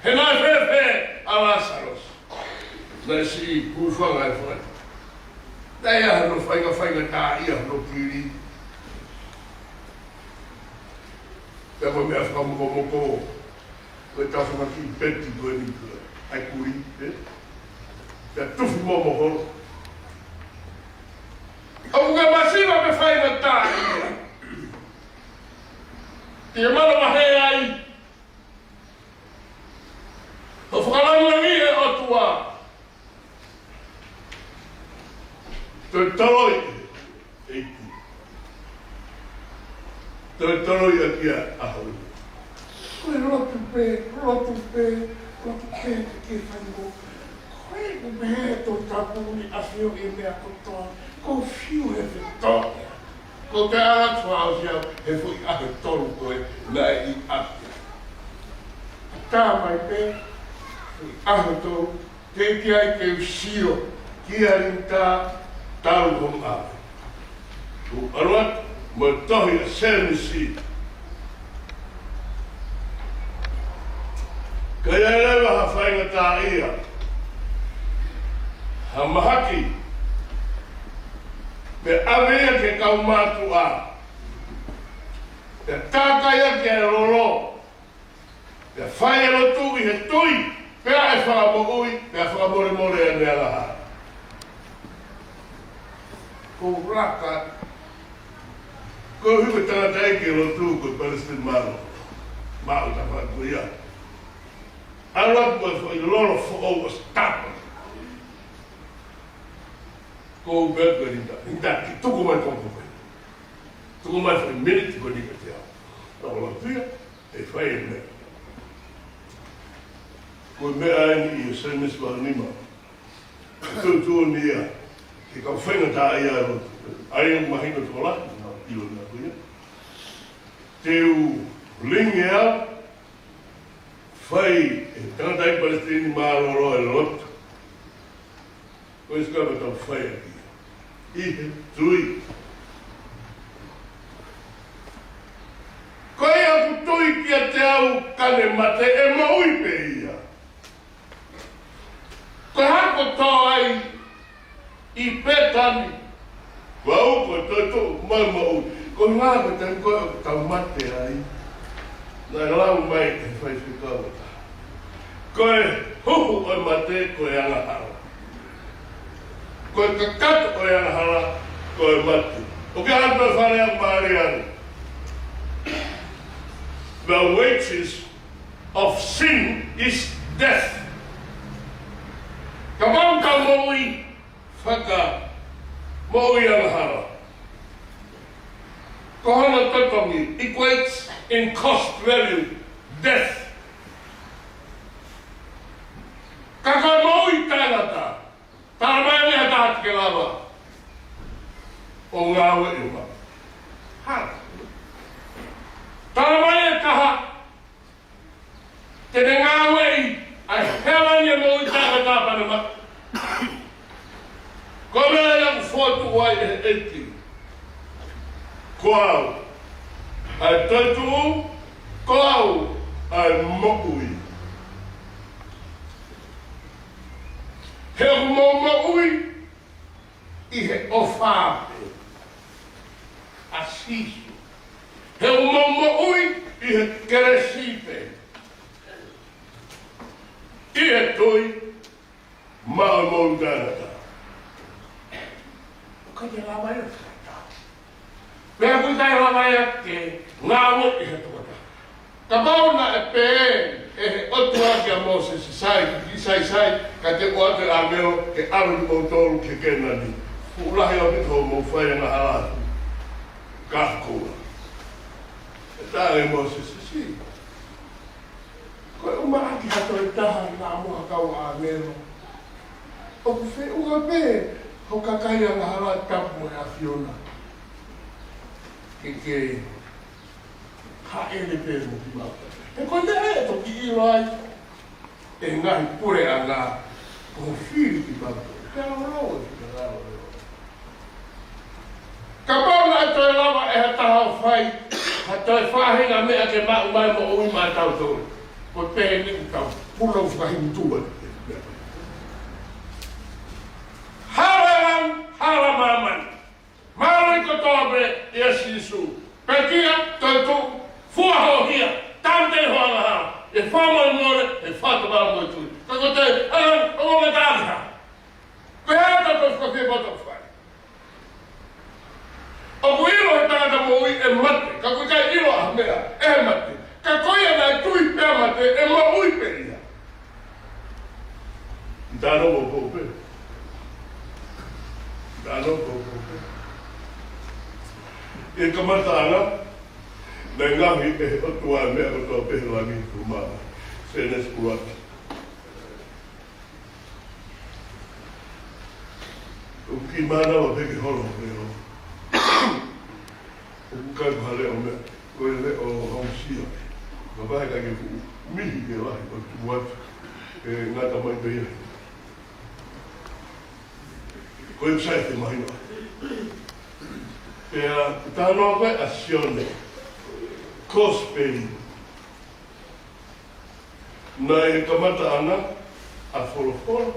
He nai whepe a Lazaros. Nai si kuwhanga e whai. Nei aha no whainga tā ia no kiri. Pea koe mea whakamoko. Koe tā whakaki peti koe ni koe. Ai kuri, Pea tuwhi momo horo. Au ka masiva me whainga tā ia. Ia mana mahe ai. Ho whakalangangi e otua. Toi taroi eiki. Toi taroi a kia ahau. Koe rotu pē, te ke whango. Koe ku mehe tō tapuni awhio I mea kotoa. Ko whiu he whitoa. Ko te aratua au siau he fui ahe toru koe nai I ate. Tā mai pē, fui ahe toru, te ki ai ke usio, ki arinta, taru hong awe. Ku aruat, mo tohi a senisi. Ka ia lewa ha whainga tā ia. Ha mahaki. Me awea ke kau mātu a. Te tākai ake e roro. Te whai e rotu I he tui. Pea e whakamokui, pea whakamore e nea laha. Ko raka. Ko hiwe tangata eke e rotu ko Palestine Maro. Maro ta whakua ia. Arat koe whai loro whao was tapa. Ko berko rinta. Rinta ki tuku mai kompo koe. Tuku mai whai minute ko nika te au. Tau la tuia, e whai e mea. Koe mea aini I e semis waranima. Tūtua ni ia. Ke kau whainga tā ia e rotu. Ai e mahina tola, I o nā kuia. Te u lingi au. Whai e tangatai Palestini Māroro e rotu. Koe skapa tau whai aki. Ihe tui. Koe aku tui kia te au kane mate e maui pe ia. Koe hako tō ai I petani. Wau koe toi tō mai maui. Koe ngā koe tani koe aku tau mate ai. Nai lau mai e whai whikawata. Koe huhu o mate koe angahara. Koe kakata o angahara koe mate. O ke anto whare ang maari anu. The wages of sin is death. Ka maui whaka maui angahara. Kohana totongi equates in cost value, death. Kakamoi tāngata, tāmai ha tātike lawa, o ngāwe iwa. Ha. Tāmai kaha, tene ngāwe i, ai helania moi tāngata panama. Komea yang fotu wai e eti. Koau, ai tatu, koau, ai mokui. He mokui, i he ofāpe, asisu. He mokui, i he keresipe. I he toi, maa mou tāngata. Ka te la mai ta. Pea kui tai la mai ke ngā mo i he tuata. Ka mauna e pe e he otua ki a Moses ki sai, ka te oate a meo ke aru mo tolu ke kena ni. Ulahi o pito mo whaia na halatu. Ka kua. E tā e Moses si. Koe umaraki hato e taha ngā mua kau a meo. O ku whi unga pe. Ho kakai a ngahara tapu e a Fiona. Ke ha ele pēr mo ki mauta. E koe te e toki i rai. E ngahi pure a ngā o whiri ki mauta. Te aroa ki te raro e o. Ka pauna e toi lava e ha taha o whai. Ha toi whahinga mea ke mau mai mo ui mai tau tōre. Ko te he ni tau pulau whahinga tua. Hala maman. Maui ko tobe Yes Jesu. Pekia tu fuaho hia. Tante hoanga ha. E whama more e whata mara mo tu. Ka ko te o me tāka. Ko hea tato ko te boto whai. O ko iro he tāka mo ui e mate. Ka ko kai iro a mea e mate. Ka koia nai tui pea mate e mo ui peria. Dano mo pope. Dano pope. E kamata ana, na ngahi e otua mea o tō pehelangi kumana, Senes Kuati. O ki mana o teki holo reo. O kukai kuhale o mea, koe le o hausia. Ka pahe kai ke mihi ke lahi o tuatu, e ngata mai peia. Koe usai te mahina. Pea tānoa koe a sione, kosperi. Nā e kamata ana, a wholofora.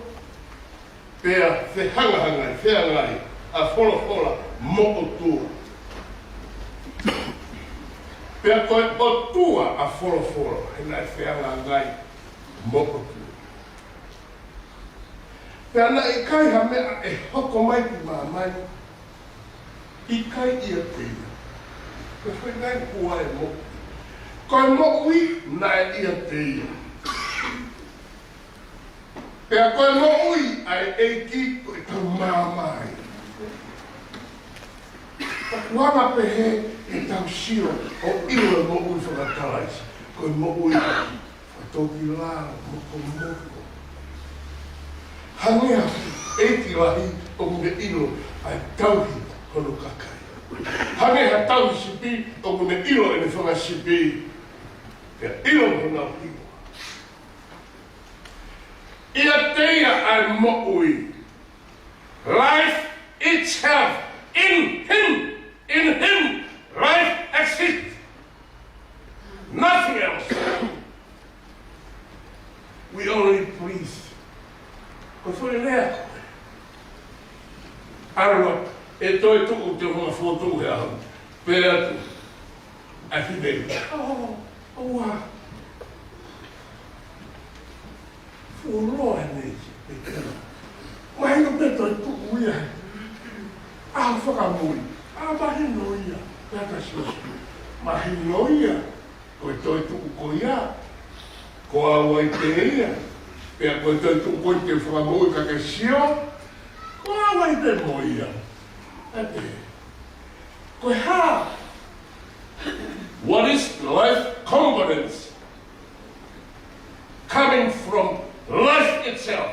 Pea te hangahangai, wheangai, a wholofora mo o tua. Pea koe o tua a wholofora, he nai wheangai mo o tua. Pea na e kai ha mea e hoko mai ki mamai, I kai ia teia. Ko whai ngai kua e mo. Koe mo ui, nai ia teia. Pea koe mo ui, ai eiki koe tau mamai. Ka kuanga pehe e tau sio o ilo mo ui whakatalaisi. Koe mo ui, whatoki lāra, moko moko. Hangea, eiki lahi o mune ilo, ai tauhi. Kono kakai. Hane ha tau sipi, o kune ilo e ne whanga sipi. Pea ilo hona ilo. Ia teia ai mo'ui. Life itself, in him, life exists. Nothing else. We only breathe. Ko whare rea koe. Arawa. E toi tuku te hunga whotu he ahu. Pere atu. A whiwei. Oa. Whoroa nei. Mai no pe toi tuku ia. A whakamui. A mahi no ia. Tata sosu. Mahi no ia. Koe toi tuku ko ia. Ko awa I te ia. Pea koe toi tuku ko I te whakamui kakasio. Ko awa I te mo ia. Ate, koe hā, What is life components? Coming from life itself.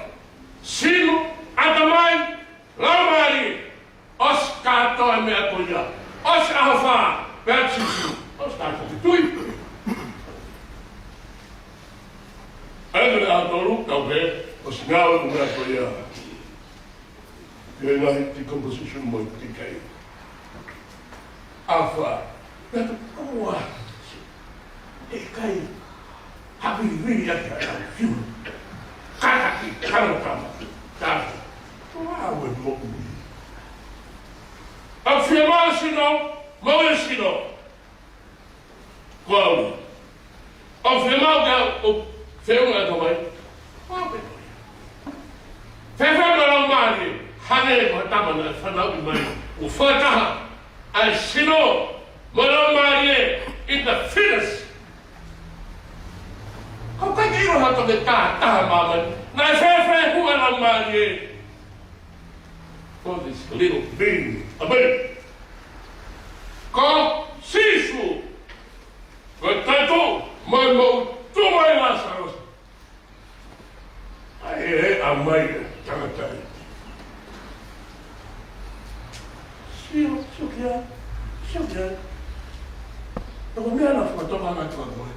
Sino atamai lamari os kato me apoia. Os alfa percisu. Os kato tui. Agora adoro talvez os ngau me apoia. Que na decomposition muito que cai. Alfa. Como e cai. Happy really at you. Kakaki, Karokama, Dad. Wow, with Moku. Afirmation, Moesino. Qual? Afirmation, o Fema também. Fefema não mari, Hane, Matamana, Fanau, o Fataha, I Sino, Malamari, in the fittest. Kau kan kira hatu ke tahan maman. Na fe hu alam mari. For this little being, abel. Kau sisu. Bertatu mau tumai Lazarus. Ai amai jangan cari. Siapa? Kau mana nak foto mana tu aku?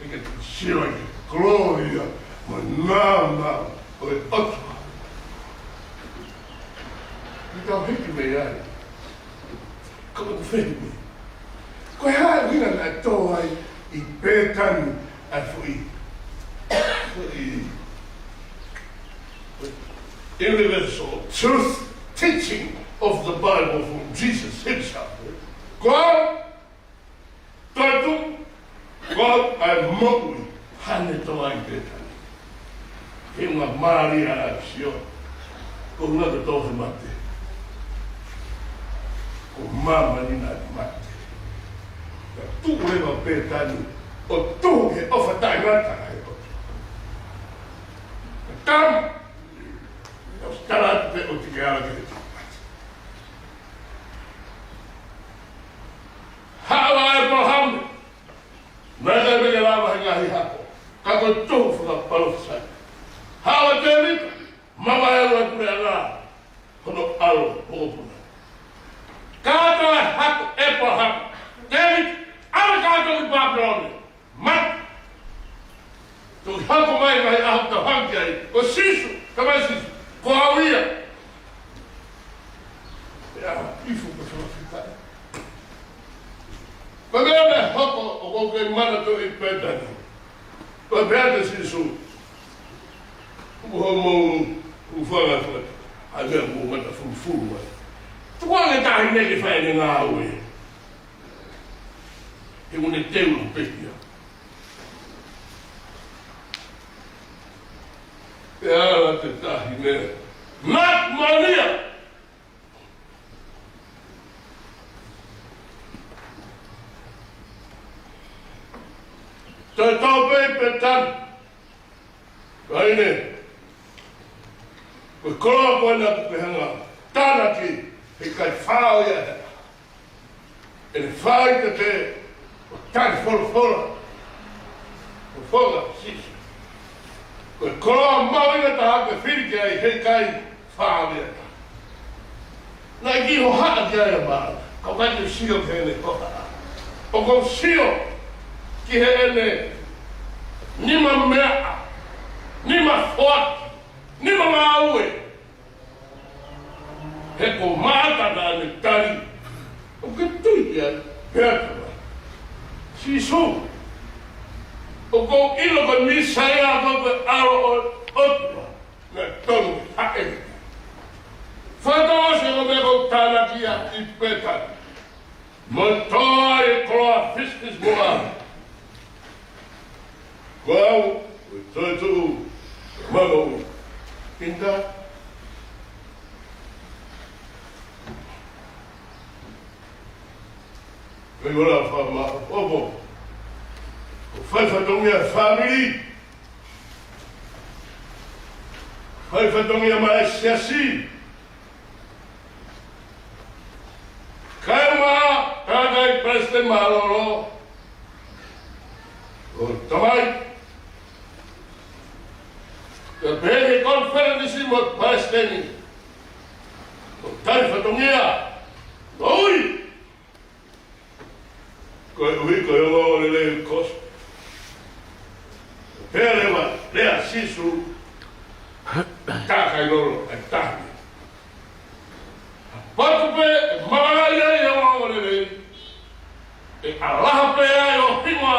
Ikat siapa? Gloria, manama, oi otro. Então, fique bem aí. Como tu fez bem? Qual é a vida da tua e pecan a fui? Universal truth teaching of the Bible from Jesus himself. God, God, I mock you. Hane toai petani. He uma Maria sio. Ko una de tohe mate. Ko mama ni na mate. Ka tu leva petani. O tu he ofa tai ngata ai ko. Tam. Os talat pe o tigara ke. Hawa Abraham. Nada me lava ngai hapo. Kako tu fuka palofsa. Hawa David, mama ela tuela. Kono alo popuna. Kato hapo Abraham. David, ala kato Babylon. Mat. Tu hapo mai auto hangai. O sisu, kama sisu. Ko awia. Ya, ifu ko fita. Pagana hapo o ko mana to ipetani. Pagana sisu. O fala foi. A ver o mata fufu. Tu quando tá nele faz na aue. E um teu no peito. Ela te tá né. Mat mania. Tô bem petando. Vai né. O coloco ela por hanga. Tá aqui. E cai falha. Ele faz que tá fora. Fora, sim. O coloco mal ainda tá que filho que aí cai falha. Na aqui o hack que é mal. Como é que se eu quero? O consigo que ele nima mea, nima forte, nima maue. É com mata da metade. O que tu é? Perto. Se isso, o com ilo com misaia do aro outro, né? Todo a ele. Fadoso o meu tala aqui e peta. Montoya e cloa fisques boa. Qual o tanto mamão? Então, eu vou lá falar, oh bom, vai fazer minha família, vai fazer minha mais assim. Calma, cada empresta malolo, ko tamai. Ka pēke konferensi mo Palestini. Ko tarifa tongia. Oi! Ko ui ko yo le kos. Pēlewa lea sisu. Tākai loro ai tāhi. Patupe maaya yo le. E alaha pe ai o pima.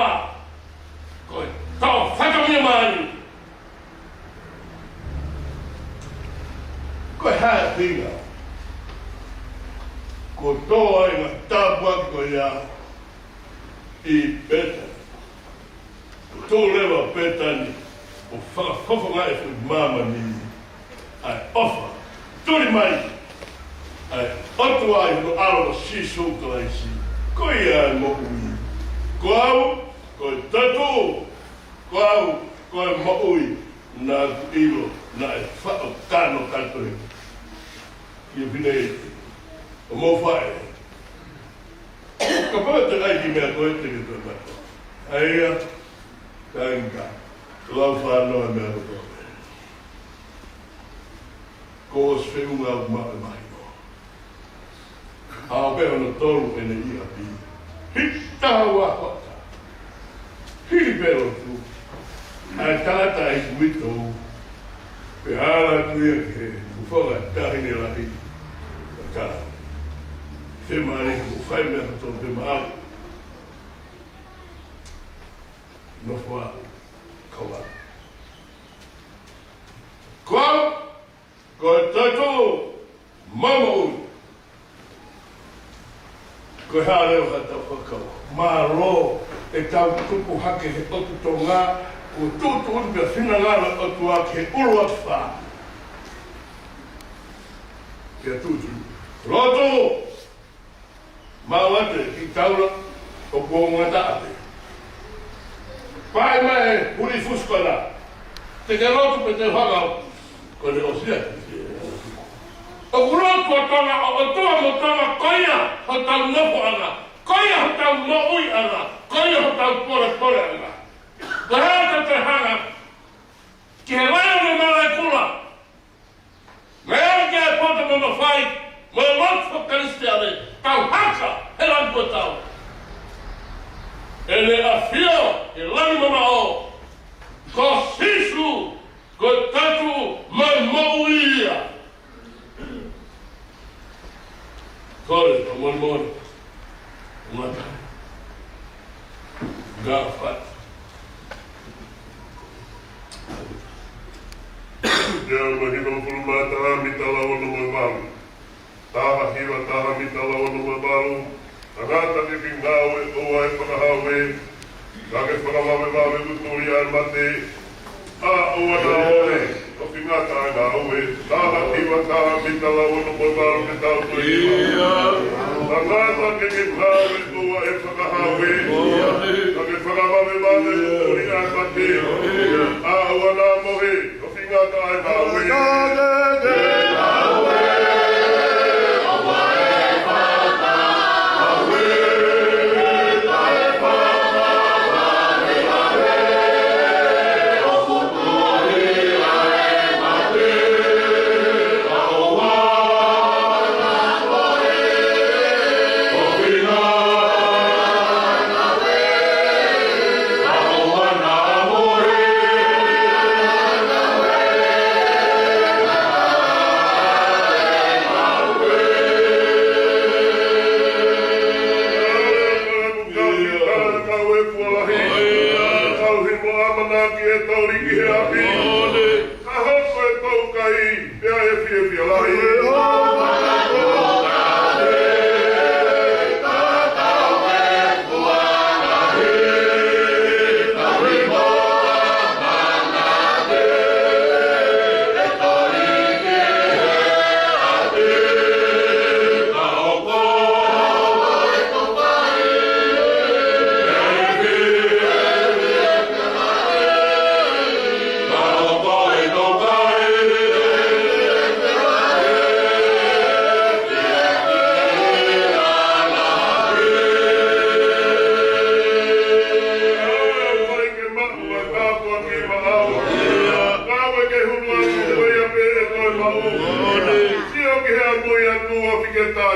Ko tau whakamia mai. Ko hae pinga. Ko toa i ngā tāpua ko ia i peta. Ko tō lewa petani o whakawhawha e whi māma ni. Ai ofa, turi mai. Ai otu ai no aro o sisu ka isi. Ko ia e mo ui. Ko au, ko e tatu. Ko au, ko e mo ui. Nā ilo, nā e whao kāno kātoi. Ia vinei. O mō whae. Ka pāta ai ki mea koe te ki koe mato. Aia, ka inga. Lau whānoa mea koe. Ko os whiunga au mae mai no. Ao pēo no tolu ene ia pi. Hita wa hota. Hiri pēro tu. Ai tāta ai kuito. Pe hala kuia ke. Uwhanga tahine lahi. Ka. Te mare ko whai mea kato te maa. No wha. Kawa. Kau. Ko tato. Mama ui. Ko hāreo hata whakau. Mā ro. E tau tupu hake he otu tō ngā. Ko tūtu unu pia whina ngāra otu ake he uru atu whā. Kia tūtu. Roto! Mawate ki taura o kuonga taate. Pai mai huri fuskona. Te ke roto pe te whakau. Ko ne osia. O kurotu o tonga o toa mo tonga koia ho tau nopo anga. Koia ho tau mo ui anga. Koia ho tau pore anga. Ka hata te hanga. Ki he leo ne malai kula. Mea ke e pota mo no whai. Mo e lotu kristiane. Tau haka he lantua tau. E le afio e lani mama o. Ko sisu. Ko tatu ma mauia. Kore, o mon. Mata. Gafat. Ia mahino fulma taha mitala ono mo malu. Taha hiwa taha mitala ono mo malu. Angata ke pingawe oa e whakahawe. Kake whakamawe tuturi ai mate. A oa na ore. O pingata ai na oe. Taha hiwa taha mitala ono mo malu ke tau tuiwa. Angata ke pingawe oa e whakahawe. Kake whakamawe tuturi ai mate. A oa na mohe. O pingata ai na oe. Sio que é a mulher tua fica tá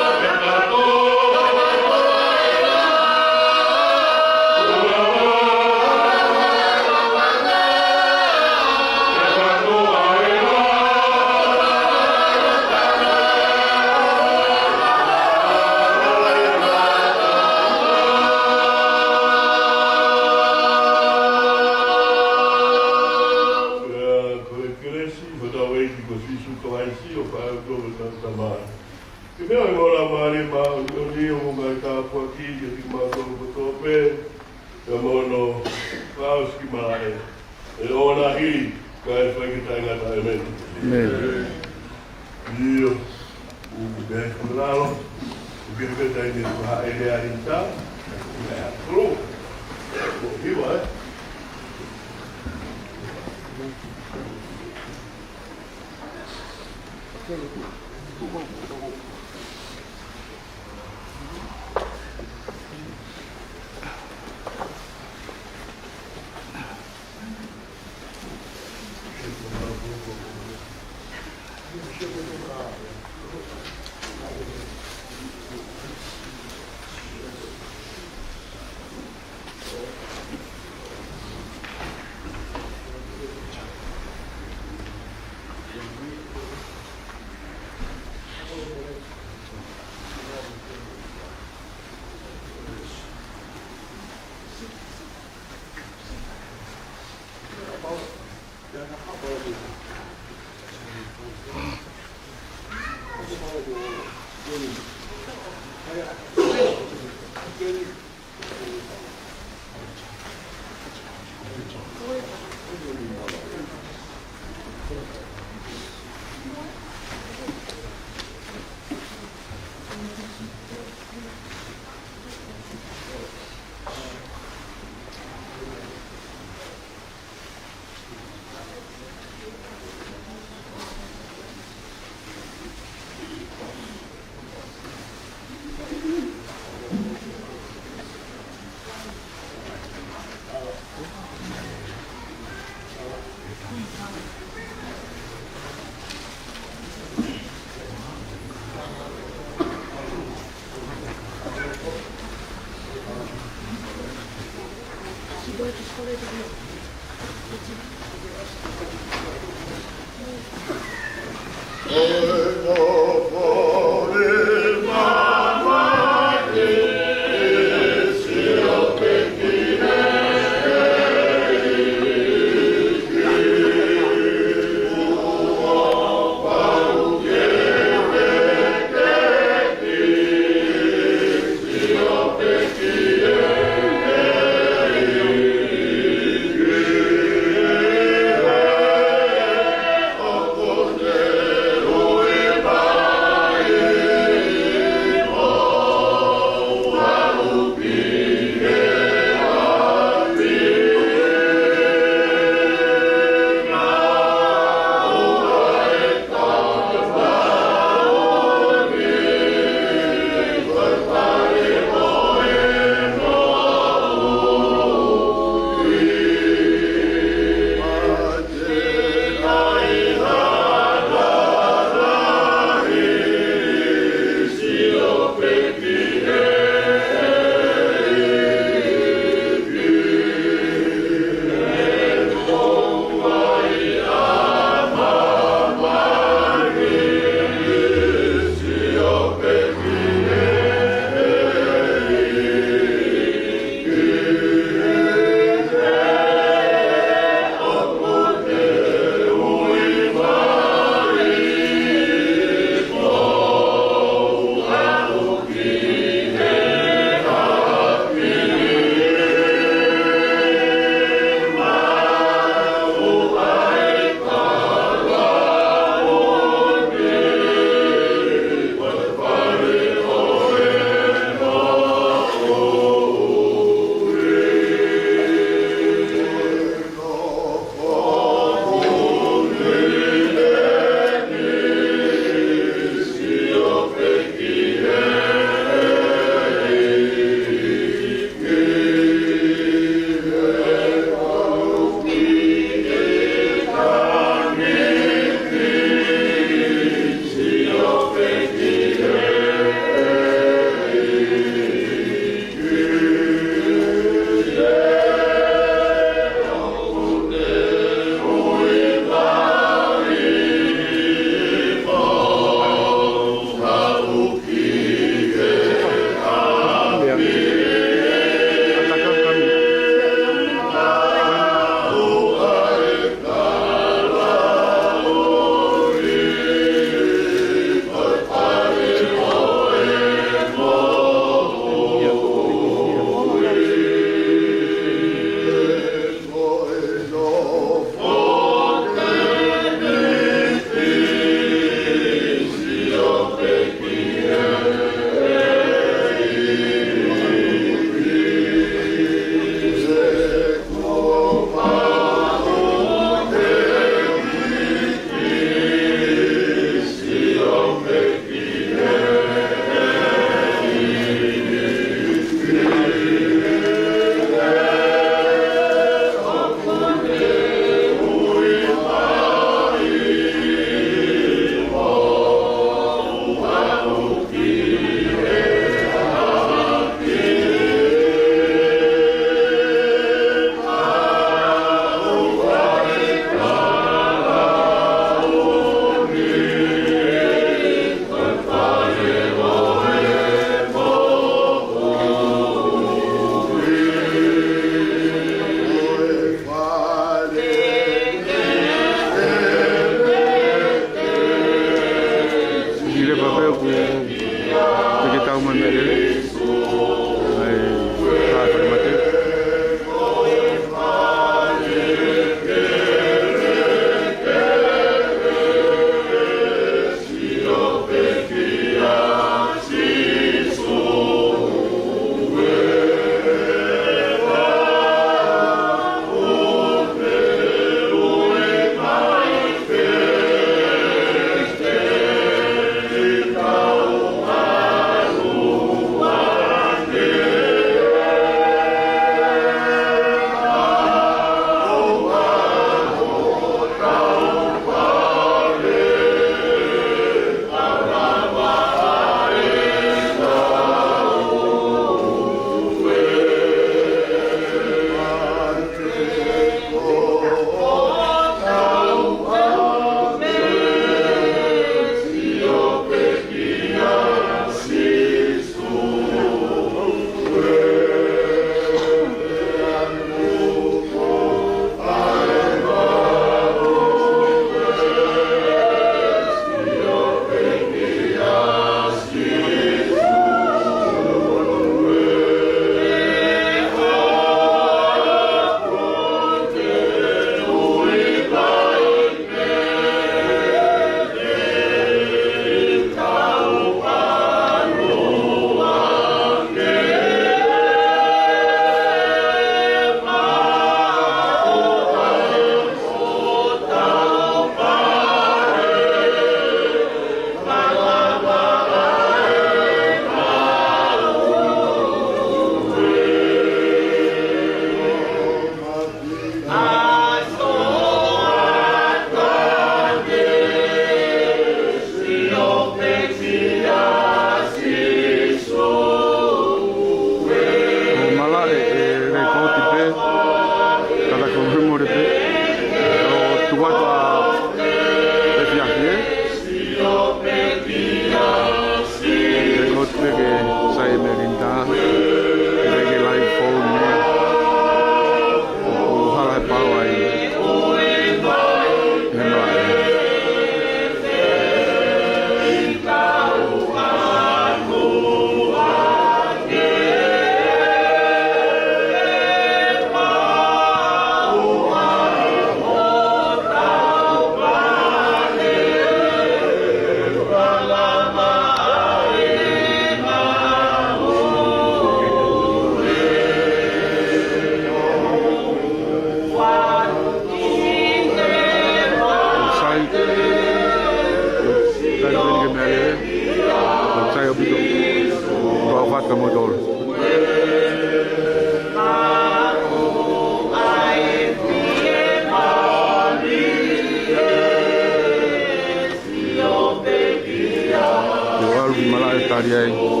ai.